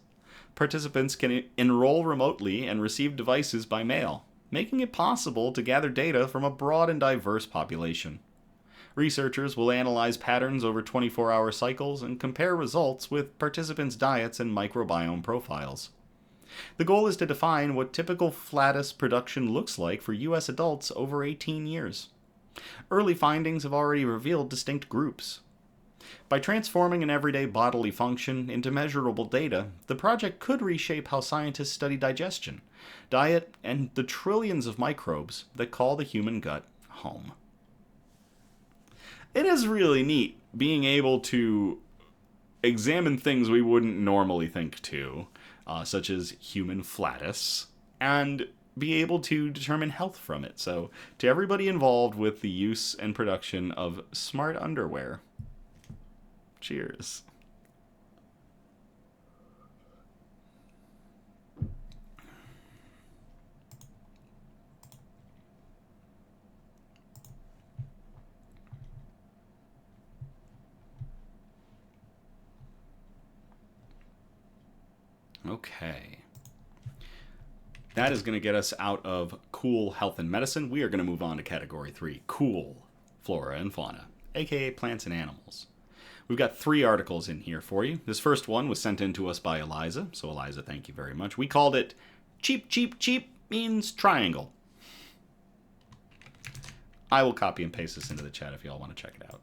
Participants can enroll remotely and receive devices by mail, making it possible to gather data from a broad and diverse population. Researchers will analyze patterns over 24-hour cycles and compare results with participants' diets and microbiome profiles. The goal is to define what typical flatus production looks like for U.S. adults over 18 years. Early findings have already revealed distinct groups. By transforming an everyday bodily function into measurable data, the project could reshape how scientists study digestion, diet, and the trillions of microbes that call the human gut home. It is really neat being able to examine things we wouldn't normally think to, such as human flatus, and be able to determine health from it. So, to everybody involved with the use and production of smart underwear, cheers. Okay. That is going to get us out of cool health and medicine. We are going to move on to category 3, cool flora and fauna, aka plants and animals. We've got 3 articles in here for you. This first one was sent in to us by Eliza, so Eliza, thank you very much. We called it Cheap, Cheap, Cheap means triangle. I will copy and paste this into the chat if y'all want to check it out.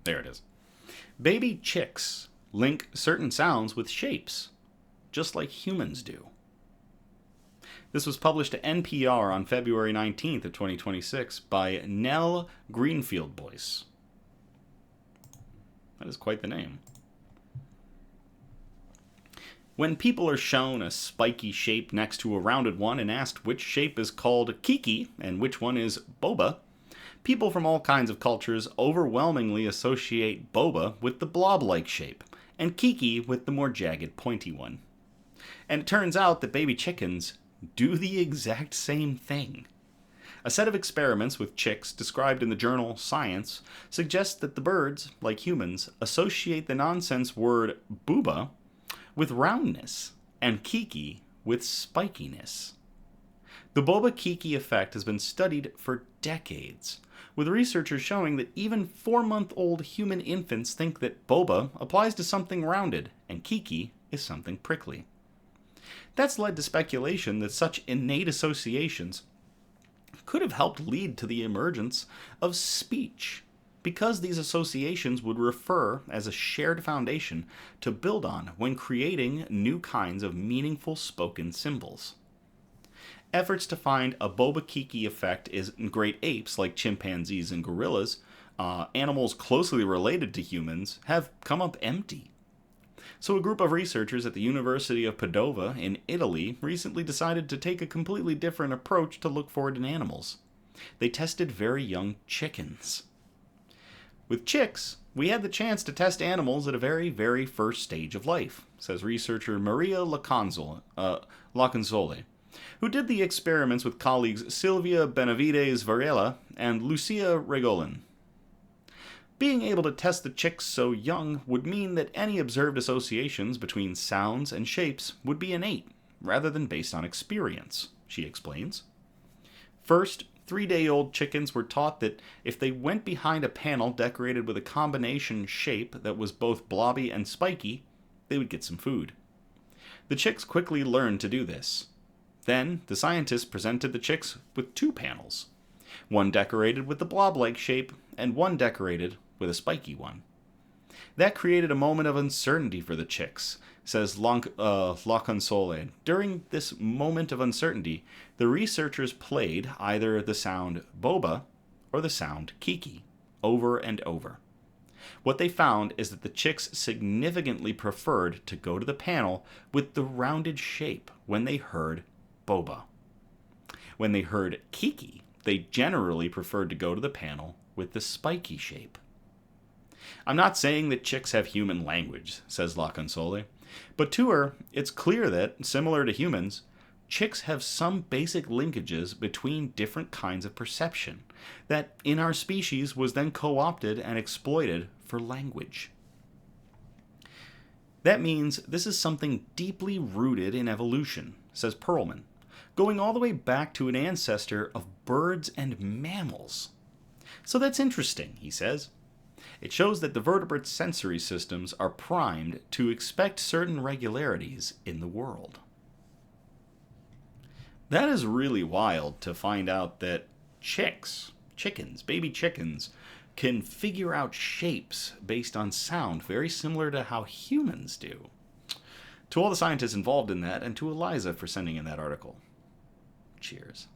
There it is. Baby chicks link certain sounds with shapes, just like humans do. This was published to NPR on February 19th of 2026 by Nell Greenfield-Boyce. That is quite the name. When people are shown a spiky shape next to a rounded one and asked which shape is called kiki and which one is boba, people from all kinds of cultures overwhelmingly associate boba with the blob-like shape, and kiki with the more jagged, pointy one. And it turns out that baby chickens do the exact same thing. A set of experiments with chicks described in the journal Science suggests that the birds, like humans, associate the nonsense word booba with roundness and kiki with spikiness. The boba-kiki effect has been studied for decades, with researchers showing that even 4-month-old human infants think that boba applies to something rounded and kiki is something prickly. That's led to speculation that such innate associations could have helped lead to the emergence of speech, because these associations would refer as a shared foundation to build on when creating new kinds of meaningful spoken symbols. Efforts to find a boba-kiki effect in great apes like chimpanzees and gorillas, animals closely related to humans, have come up empty. So a group of researchers at the University of Padova in Italy recently decided to take a completely different approach to look for it in animals. They tested very young chickens. With chicks, we had the chance to test animals at a very, very first stage of life, says researcher Maria Laconsole, who did the experiments with colleagues Silvia Benavides Varela and Lucia Regolin. Being able to test the chicks so young would mean that any observed associations between sounds and shapes would be innate, rather than based on experience, she explains. First, 3-day-old chickens were taught that if they went behind a panel decorated with a combination shape that was both blobby and spiky, they would get some food. The chicks quickly learned to do this. Then, the scientists presented the chicks with 2 panels, one decorated with the blob-like shape and one decorated with a spiky one. That created a moment of uncertainty for the chicks, says La Console. During this moment of uncertainty, the researchers played either the sound boba or the sound kiki over and over. What they found is that the chicks significantly preferred to go to the panel with the rounded shape when they heard boba. When they heard kiki, they generally preferred to go to the panel with the spiky shape. I'm not saying that chicks have human language, says La Console, but to her, it's clear that, similar to humans, chicks have some basic linkages between different kinds of perception that, in our species, was then co-opted and exploited for language. That means this is something deeply rooted in evolution, says Perlman, going all the way back to an ancestor of birds and mammals. So that's interesting, he says. It shows that the vertebrates' sensory systems are primed to expect certain regularities in the world. That is really wild to find out that chickens, baby chickens, can figure out shapes based on sound, very similar to how humans do. To all the scientists involved in that, and to Eliza for sending in that article. Cheers.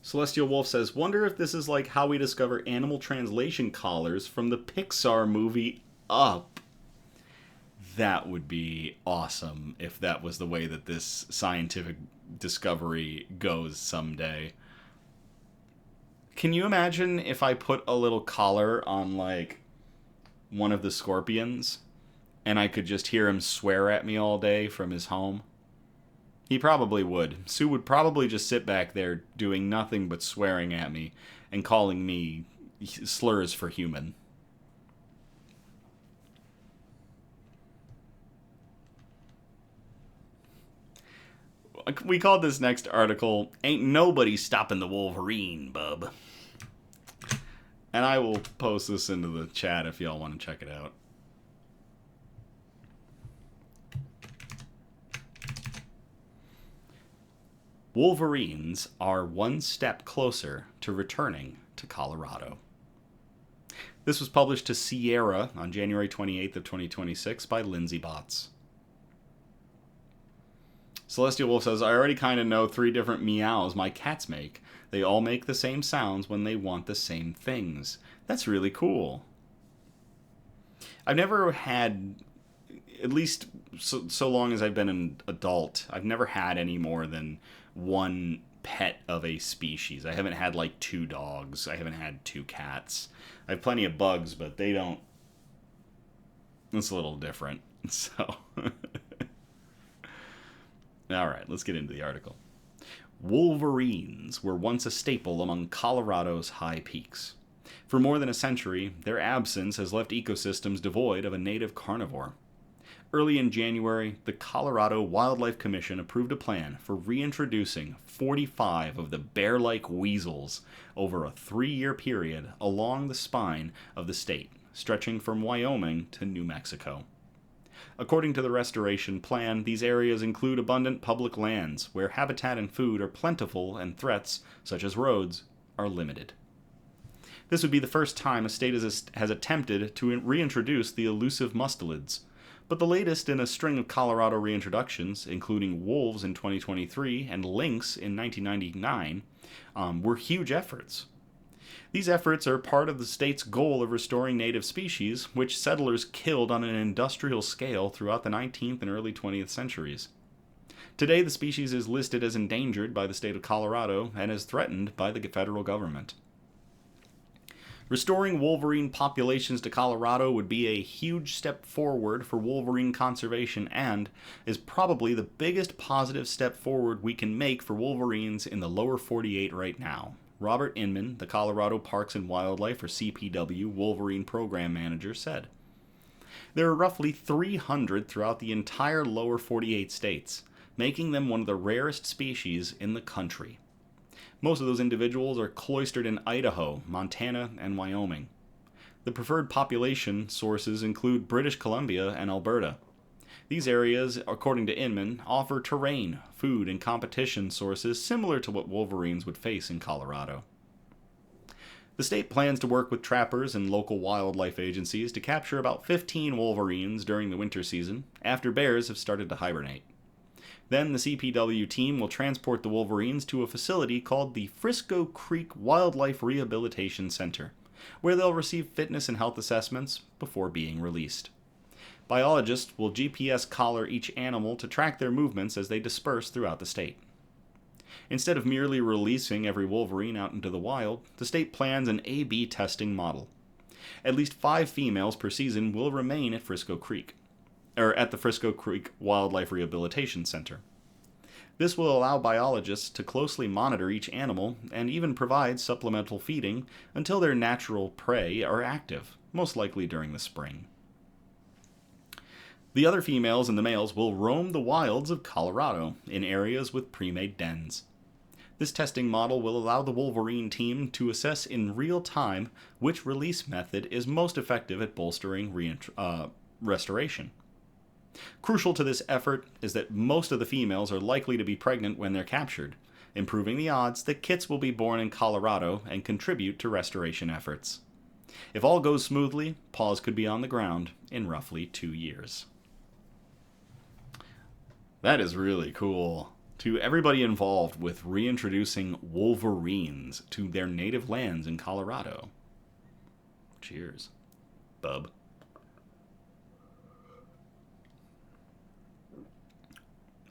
Celestial Wolf says, wonder if this is like how we discover animal translation collars from the Pixar movie Up. That would be awesome if that was the way that this scientific discovery goes someday. Can you imagine if I put a little collar on, like, one of the scorpions and I could just hear him swear at me all day from his home? He probably would. Sue would probably just sit back there doing nothing but swearing at me and calling me slurs for human. We called this next article, Ain't Nobody Stopping the Wolverine, bub. And I will post this into the chat if y'all want to check it out. Wolverines are one step closer to returning to Colorado. This was published to Sierra on January 28th of 2026 by Lindsay Botts. Celestial Wolf says, I already kind of know 3 different meows my cats make. They all make the same sounds when they want the same things. That's really cool. I've never had, at least so long as I've been an adult, I've never had any more than one pet of a species. I haven't had like 2 dogs. I haven't had 2 cats. I have plenty of bugs, but they don't. It's a little different. So, all right, let's get into the article. Wolverines were once a staple among Colorado's high peaks. For more than a century, their absence has left ecosystems devoid of a native carnivore. Early in January, the Colorado Wildlife Commission approved a plan for reintroducing 45 of the bear-like weasels over a 3-year period along the spine of the state, stretching from Wyoming to New Mexico. According to the restoration plan, these areas include abundant public lands where habitat and food are plentiful and threats, such as roads, are limited. This would be the first time a state has attempted to reintroduce the elusive mustelids, but the latest in a string of Colorado reintroductions, including wolves in 2023 and lynx in 1999, were huge efforts. These efforts are part of the state's goal of restoring native species, which settlers killed on an industrial scale throughout the 19th and early 20th centuries. Today, the species is listed as endangered by the state of Colorado and is threatened by the federal government. Restoring wolverine populations to Colorado would be a huge step forward for wolverine conservation and is probably the biggest positive step forward we can make for wolverines in the lower 48 right now. Robert Inman, the Colorado Parks and Wildlife, or CPW, Wolverine Program Manager, said. There are roughly 300 throughout the entire lower 48 states, making them one of the rarest species in the country. Most of those individuals are cloistered in Idaho, Montana, and Wyoming. The preferred population sources include British Columbia and Alberta. These areas, according to Inman, offer terrain, food, and competition sources similar to what wolverines would face in Colorado. The state plans to work with trappers and local wildlife agencies to capture about 15 wolverines during the winter season, after bears have started to hibernate. Then the CPW team will transport the wolverines to a facility called the Frisco Creek Wildlife Rehabilitation Center, where they'll receive fitness and health assessments before being released. Biologists will GPS collar each animal to track their movements as they disperse throughout the state. Instead of merely releasing every wolverine out into the wild, the state plans an A/B testing model. At least 5 females per season will remain at the Frisco Creek Wildlife Rehabilitation Center. This will allow biologists to closely monitor each animal and even provide supplemental feeding until their natural prey are active, most likely during the spring. The other females and the males will roam the wilds of Colorado in areas with pre-made dens. This testing model will allow the Wolverine team to assess in real time which release method is most effective at bolstering restoration. Crucial to this effort is that most of the females are likely to be pregnant when they're captured, improving the odds that kits will be born in Colorado and contribute to restoration efforts. If all goes smoothly, paws could be on the ground in roughly 2 years. That is really cool. To everybody involved with reintroducing wolverines to their native lands in Colorado. Cheers, bub.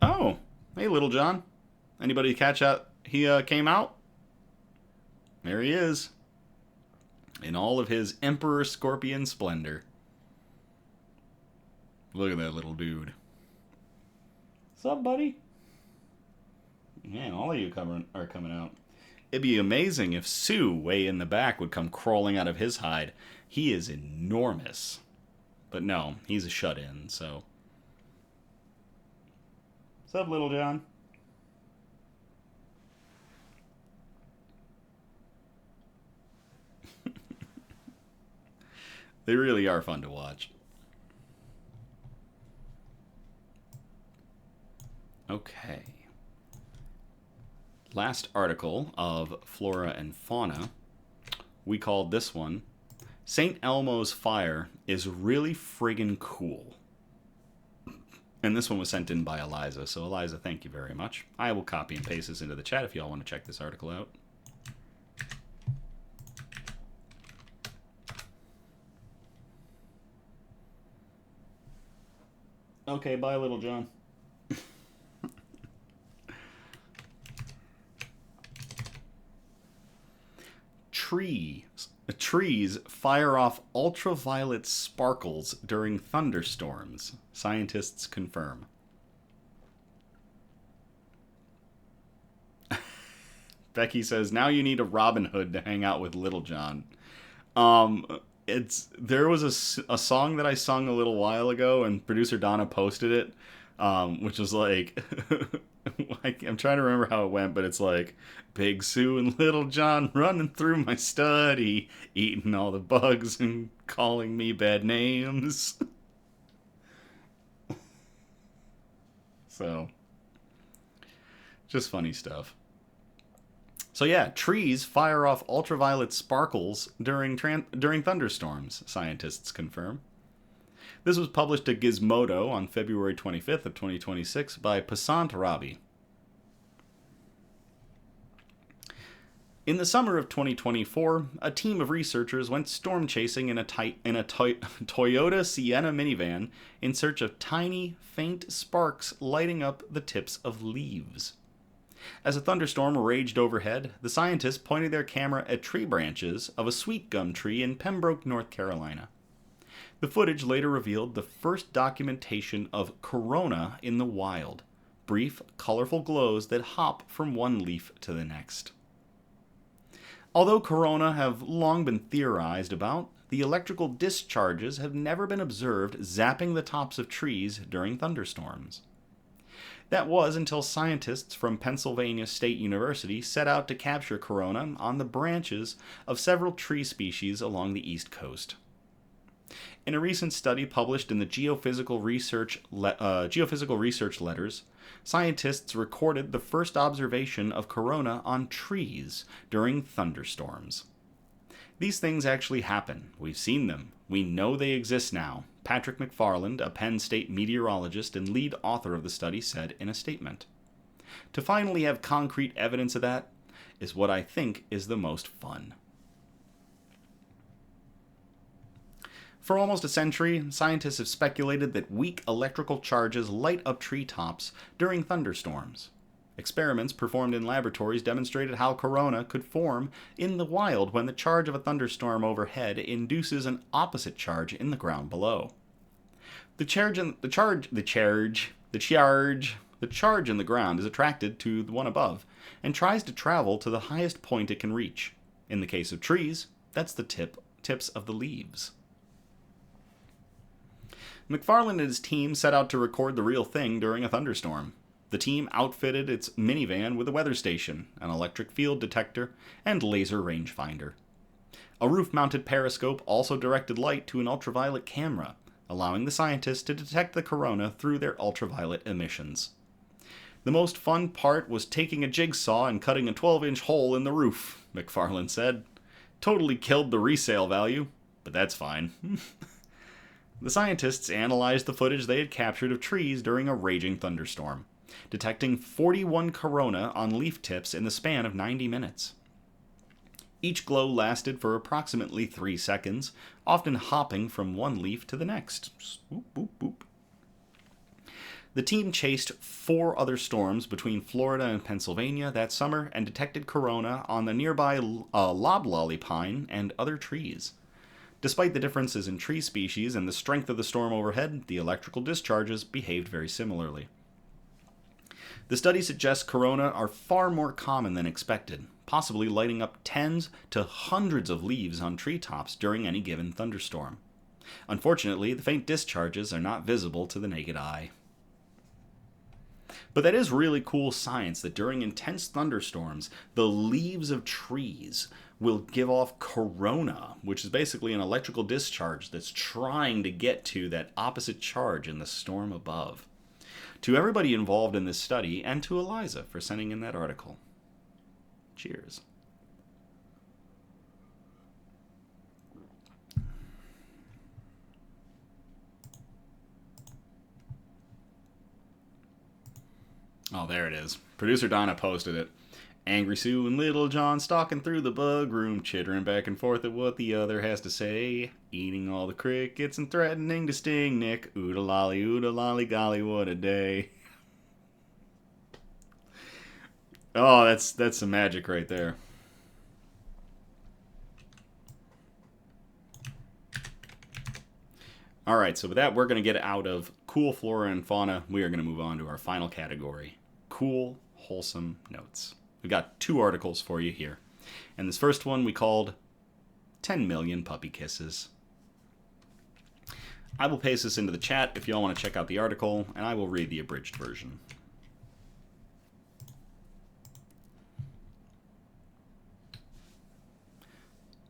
Oh, hey, Little John. Anybody catch out? He came out? There he is. In all of his Emperor Scorpion splendor. Look at that little dude. What's up, buddy? Man, all of you are coming out. It'd be amazing if Sue, way in the back, would come crawling out of his hide. He is enormous. But no, he's a shut-in, so... What's up, Little John? They really are fun to watch. Okay. Last article of Flora and Fauna. We called this one, St. Elmo's Fire is really friggin' cool. And this one was sent in by Eliza. So Eliza, thank you very much. I will copy and paste this into the chat if y'all want to check this article out. Okay, bye, Little John. Trees fire off ultraviolet sparkles during thunderstorms, scientists confirm. Becky says, now you need a Robin Hood to hang out with Little John. There was a song that I sung a little while ago, and producer Donna posted it, which was like, I'm trying to remember how it went, but it's like, Big Sue and Little John running through my study, eating all the bugs and calling me bad names. So, just funny stuff. So yeah, trees fire off ultraviolet sparkles during thunderstorms, scientists confirm. This was published to Gizmodo on February 25th of 2026 by Pasant Rabi. In the summer of 2024, a team of researchers went storm chasing in a Toyota Sienna minivan in search of tiny, faint sparks lighting up the tips of leaves. As a thunderstorm raged overhead, the scientists pointed their camera at tree branches of a sweet gum tree in Pembroke, North Carolina. The footage later revealed the first documentation of corona in the wild, brief, colorful glows that hop from one leaf to the next. Although corona have long been theorized about, the electrical discharges have never been observed zapping the tops of trees during thunderstorms. That was until scientists from Pennsylvania State University set out to capture corona on the branches of several tree species along the East Coast. In a recent study published in the Geophysical Research Letters, scientists recorded the first observation of corona on trees during thunderstorms. These things actually happen. We've seen them. We know they exist now, Patrick McFarland, a Penn State meteorologist and lead author of the study, said in a statement. To finally have concrete evidence of that is what I think is the most fun. For almost a century, scientists have speculated that weak electrical charges light up treetops during thunderstorms. Experiments performed in laboratories demonstrated how corona could form in the wild when the charge of a thunderstorm overhead induces an opposite charge in the ground below. The charge in the ground is attracted to the one above and tries to travel to the highest point it can reach. In the case of trees, that's the tips of the leaves. McFarland and his team set out to record the real thing during a thunderstorm. The team outfitted its minivan with a weather station, an electric field detector, and laser rangefinder. A roof-mounted periscope also directed light to an ultraviolet camera, allowing the scientists to detect the corona through their ultraviolet emissions. The most fun part was taking a jigsaw and cutting a 12-inch hole in the roof, McFarland said. Totally killed the resale value, but that's fine. The scientists analyzed the footage they had captured of trees during a raging thunderstorm, detecting 41 corona on leaf tips in the span of 90 minutes. Each glow lasted for approximately 3 seconds, often hopping from one leaf to the next. Boop, boop, boop. The team chased 4 other storms between Florida and Pennsylvania that summer and detected corona on the nearby loblolly pine and other trees. Despite the differences in tree species and the strength of the storm overhead, the electrical discharges behaved very similarly. The study suggests corona are far more common than expected, possibly lighting up tens to hundreds of leaves on treetops during any given thunderstorm. Unfortunately, the faint discharges are not visible to the naked eye. But that is really cool science that during intense thunderstorms, the leaves of trees will give off corona, which is basically an electrical discharge that's trying to get to that opposite charge in the storm above. To everybody involved in this study, and to Eliza for sending in that article. Cheers. Oh, there it is. Producer Donna posted it. Angry Sue and Little John stalking through the bug room, chittering back and forth at what the other has to say, eating all the crickets and threatening to sting Nick. Ooda lolly, golly, what a day. Oh, that's some magic right there. Alright, so with that, we're going to get out of cool flora and fauna. We are going to move on to our final category. Cool, wholesome notes. We've got 2 articles for you here. And this first one we called 10 Million Puppy Kisses. I will paste this into the chat if y'all want to check out the article, and I will read the abridged version.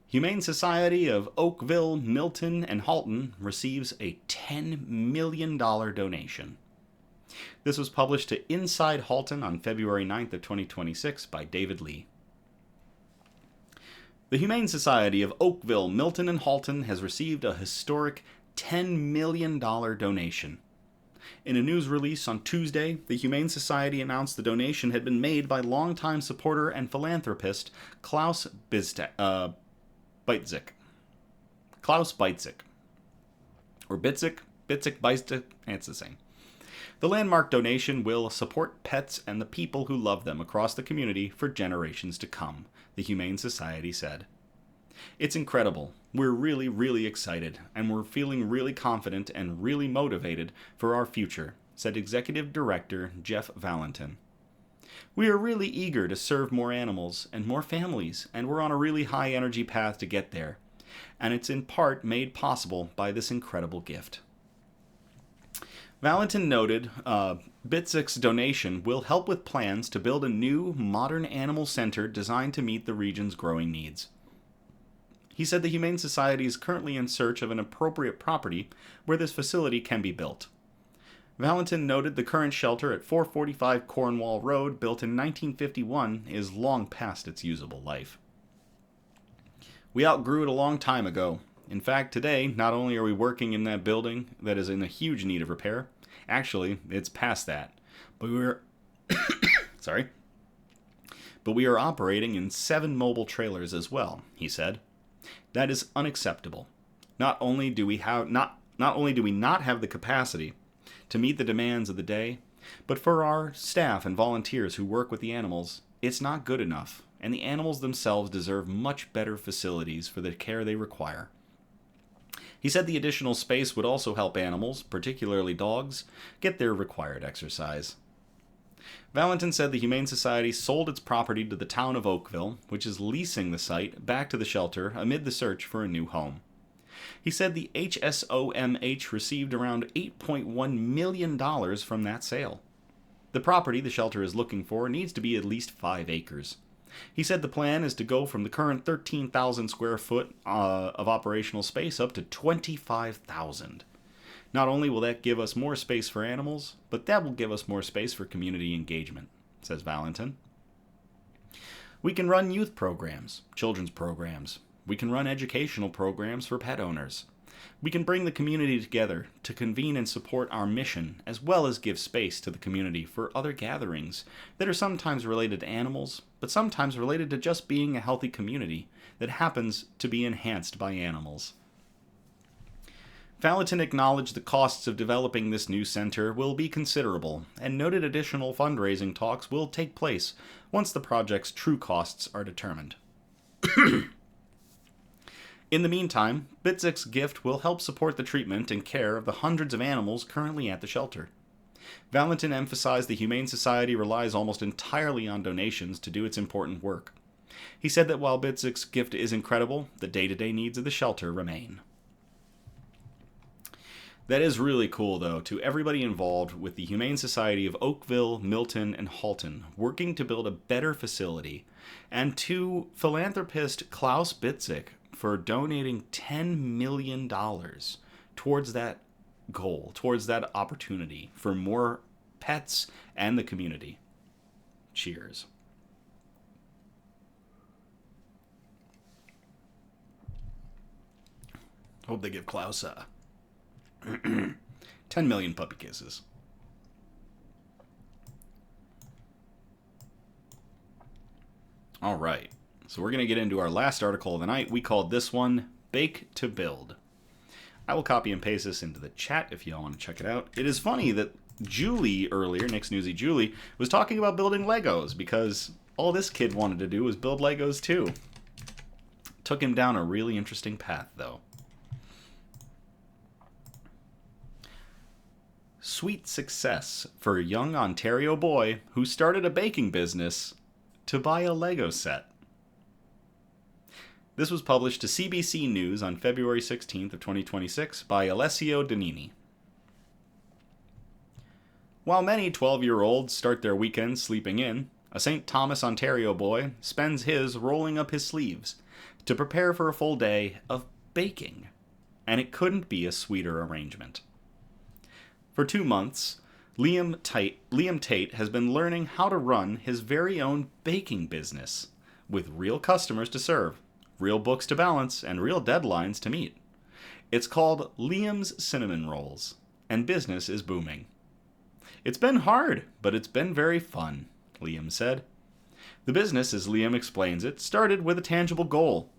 Humane Society of Oakville, Milton, and Halton receives a $10 million donation. This was published to Inside Halton on February 9th of 2026 by David Lee. The Humane Society of Oakville, Milton, and Halton has received a historic $10 million donation. In a news release on Tuesday, the Humane Society announced the donation had been made by longtime supporter and philanthropist Klaus Beitzik. Klaus Beitzik. Or Bitzik, Beitzik, it's the same. The landmark donation will support pets and the people who love them across the community for generations to come, the Humane Society said. It's incredible. We're really, really excited, and we're feeling really confident and really motivated for our future, said Executive Director Jeff Valentin. We are really eager to serve more animals and more families, and we're on a really high energy path to get there. And it's in part made possible by this incredible gift. Valentin noted Bitzik's donation will help with plans to build a new, modern animal center designed to meet the region's growing needs. He said the Humane Society is currently in search of an appropriate property where this facility can be built. Valentin noted the current shelter at 445 Cornwall Road, built in 1951, is long past its usable life. We outgrew it a long time ago. In fact, today, not only are we working in that building that is in a huge need of repair, actually, it's past that, but we are operating in 7 mobile trailers as well, he said. That is unacceptable. Not only do we not have the capacity to meet the demands of the day, but for our staff and volunteers who work with the animals, it's not good enough, and the animals themselves deserve much better facilities for the care they require. He said the additional space would also help animals, particularly dogs, get their required exercise. Valentin said the Humane Society sold its property to the town of Oakville, which is leasing the site back to the shelter amid the search for a new home. He said the HSOMH received around $8.1 million from that sale. The property the shelter is looking for needs to be at least 5 acres. He said the plan is to go from the current 13,000 square foot of operational space up to 25,000. Not only will that give us more space for animals, but that will give us more space for community engagement, says Valentin. We can run youth programs, children's programs. We can run educational programs for pet owners. We can bring the community together to convene and support our mission, as well as give space to the community for other gatherings that are sometimes related to animals, but sometimes related to just being a healthy community that happens to be enhanced by animals. Valentin acknowledged the costs of developing this new center will be considerable, and noted additional fundraising talks will take place once the project's true costs are determined. In the meantime, Bitzik's gift will help support the treatment and care of the hundreds of animals currently at the shelter. Valentin emphasized the Humane Society relies almost entirely on donations to do its important work. He said that while Bitzik's gift is incredible, the day-to-day needs of the shelter remain. That is really cool, though, to everybody involved with the Humane Society of Oakville, Milton, and Halton working to build a better facility, and to philanthropist Klaus Bitzik for donating $10 million towards that goal, towards that opportunity for more pets and the community. Cheers. Hope they give Klaus 10 million puppy kisses. All right. So we're going to get into our last article of the night. We called this one Bake to Build. I will copy and paste this into the chat if y'all want to check it out. It is funny that Julie earlier, Nick's Newsy Julie, was talking about building Legos because all this kid wanted to do was build Legos too. Took him down a really interesting path, though. Sweet success for a young Ontario boy who started a baking business to buy a Lego set. This was published to CBC News on February 16th of 2026 by Alessio Donini. While many 12-year-olds start their weekends sleeping in, a St. Thomas, Ontario boy spends his rolling up his sleeves to prepare for a full day of baking. And it couldn't be a sweeter arrangement. For 2 months, Liam Tate has been learning how to run his very own baking business, with real customers to serve, real books to balance, and real deadlines to meet. It's called Liam's Cinnamon Rolls, and business is booming. It's been hard, but it's been very fun, Liam said. The business, as Liam explains it, started with a tangible goal: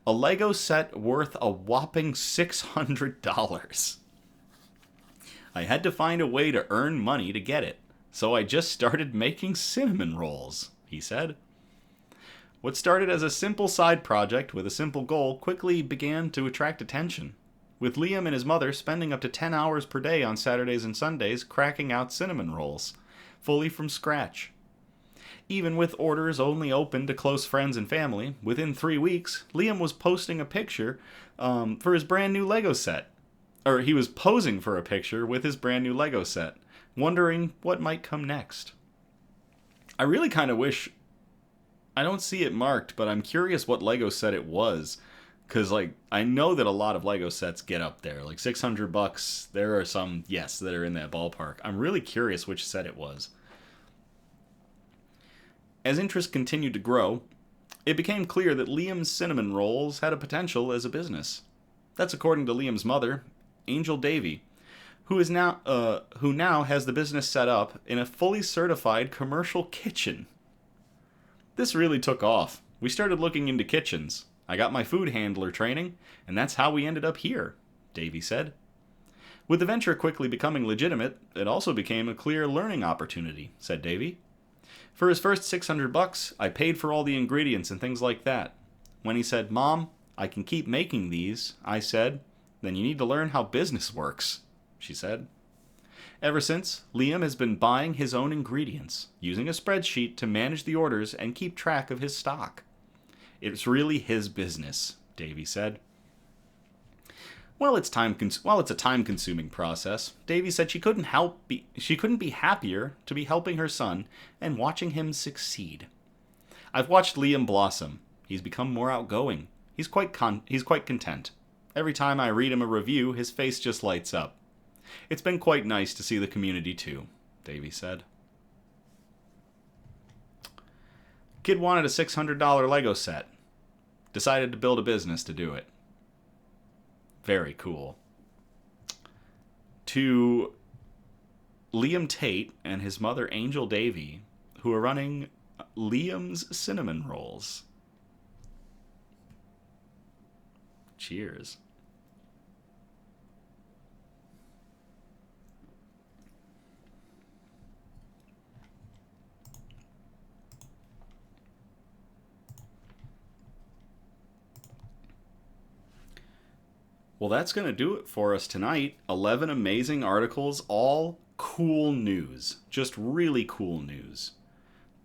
a Lego set worth a whopping $600. I had to find a way to earn money to get it, so I just started making cinnamon rolls, he said. What started as a simple side project with a simple goal quickly began to attract attention, with Liam and his mother spending up to 10 hours per day on Saturdays and Sundays cracking out cinnamon rolls, fully from scratch. Even with orders only open to close friends and family, within 3 weeks, Liam was posting a picture for his brand new Lego set. Or he was posing for a picture with his brand new Lego set, wondering what might come next. I really kind of wish... I don't see it marked, but I'm curious what Lego set it was. Because, I know that a lot of Lego sets get up there. Like, $600, there are some, yes, that are in that ballpark. I'm really curious which set it was. As interest continued to grow, it became clear that Liam's cinnamon rolls had a potential as a business. That's according to Liam's mother, Angel Davey, who now has the business set up in a fully certified commercial kitchen. This really took off. We started looking into kitchens. I got my food handler training, and that's how we ended up here, Davey said. With the venture quickly becoming legitimate, it also became a clear learning opportunity, said Davey. For his first $600, I paid for all the ingredients and things like that. When he said, "Mom, I can keep making these," I said, "Then you need to learn how business works," she said. Ever since, Liam has been buying his own ingredients, using a spreadsheet to manage the orders and keep track of his stock. It's really his business, Davey said. While it's a time-consuming process, Davey said she couldn't be happier to be helping her son and watching him succeed. I've watched Liam blossom. He's become more outgoing. He's quite content. Every time I read him a review, his face just lights up. It's been quite nice to see the community too, Davey said. Kid wanted a $600 Lego set. Decided to build a business to do it. Very cool. To Liam Tate and his mother Angel Davey, who are running Liam's Cinnamon Rolls. Cheers. Well, that's going to do it for us tonight. 11 amazing articles, all cool news. Just really cool news.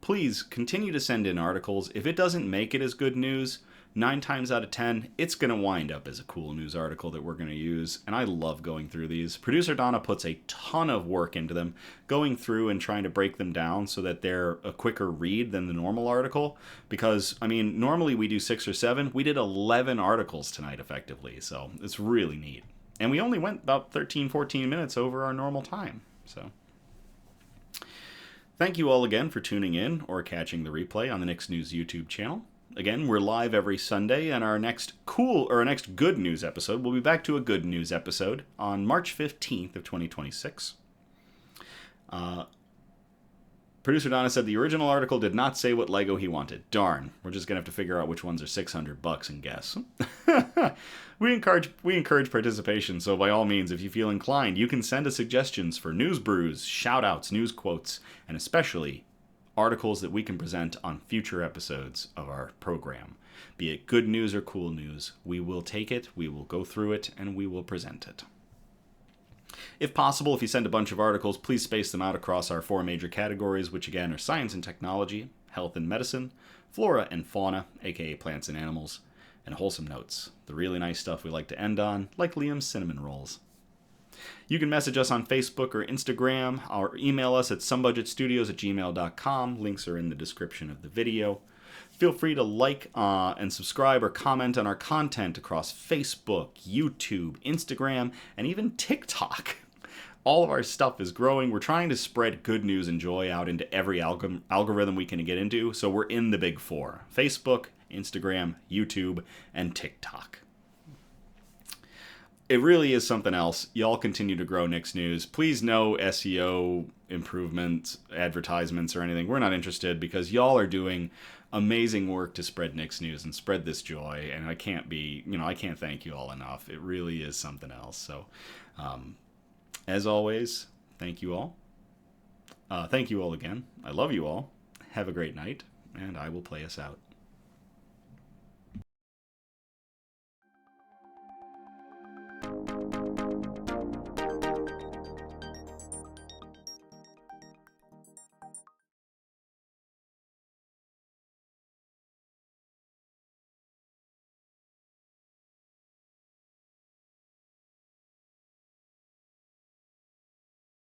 Please continue to send in articles. If it doesn't make it as good news, 9 times out of 10, it's going to wind up as a cool news article that we're going to use. And I love going through these. Producer Donna puts a ton of work into them, going through and trying to break them down so that they're a quicker read than the normal article. Because, normally we do 6 or 7. We did 11 articles tonight, effectively. So it's really neat. And we only went about 13, 14 minutes over our normal time. So thank you all again for tuning in or catching the replay on the Nick's News YouTube channel. Again, we're live every Sunday, and our next good news episode, we'll be back to a good news episode on March 15th of 2026. Producer Donna said the original article did not say what Lego he wanted. Darn, we're just going to have to figure out which ones are $600 and guess. We encourage participation, so by all means, if you feel inclined, you can send us suggestions for news brews, shout-outs, news quotes, and especially articles that we can present on future episodes of our program. Be it good news or cool news, we will take it, we will go through it, and we will present it. If possible, if you send a bunch of articles, please space them out across our 4 major categories, which again are science and technology, health and medicine, flora and fauna, aka plants and animals, and wholesome notes. The really nice stuff we like to end on, like Liam's cinnamon rolls. You can message us on Facebook or Instagram, or email us at somebudgetstudios@gmail.com. Links are in the description of the video. Feel free to like and subscribe or comment on our content across Facebook, YouTube, Instagram, and even TikTok. All of our stuff is growing. We're trying to spread good news and joy out into every algorithm we can get into, so we're in the big four: Facebook, Instagram, YouTube, and TikTok. It really is something else. Y'all continue to grow Nick's News. Please no SEO improvements, advertisements, or anything. We're not interested because y'all are doing amazing work to spread Nick's News and spread this joy, and I can't thank you all enough. It really is something else. So, as always, thank you all. Thank you all again. I love you all. Have a great night, and I will play us out.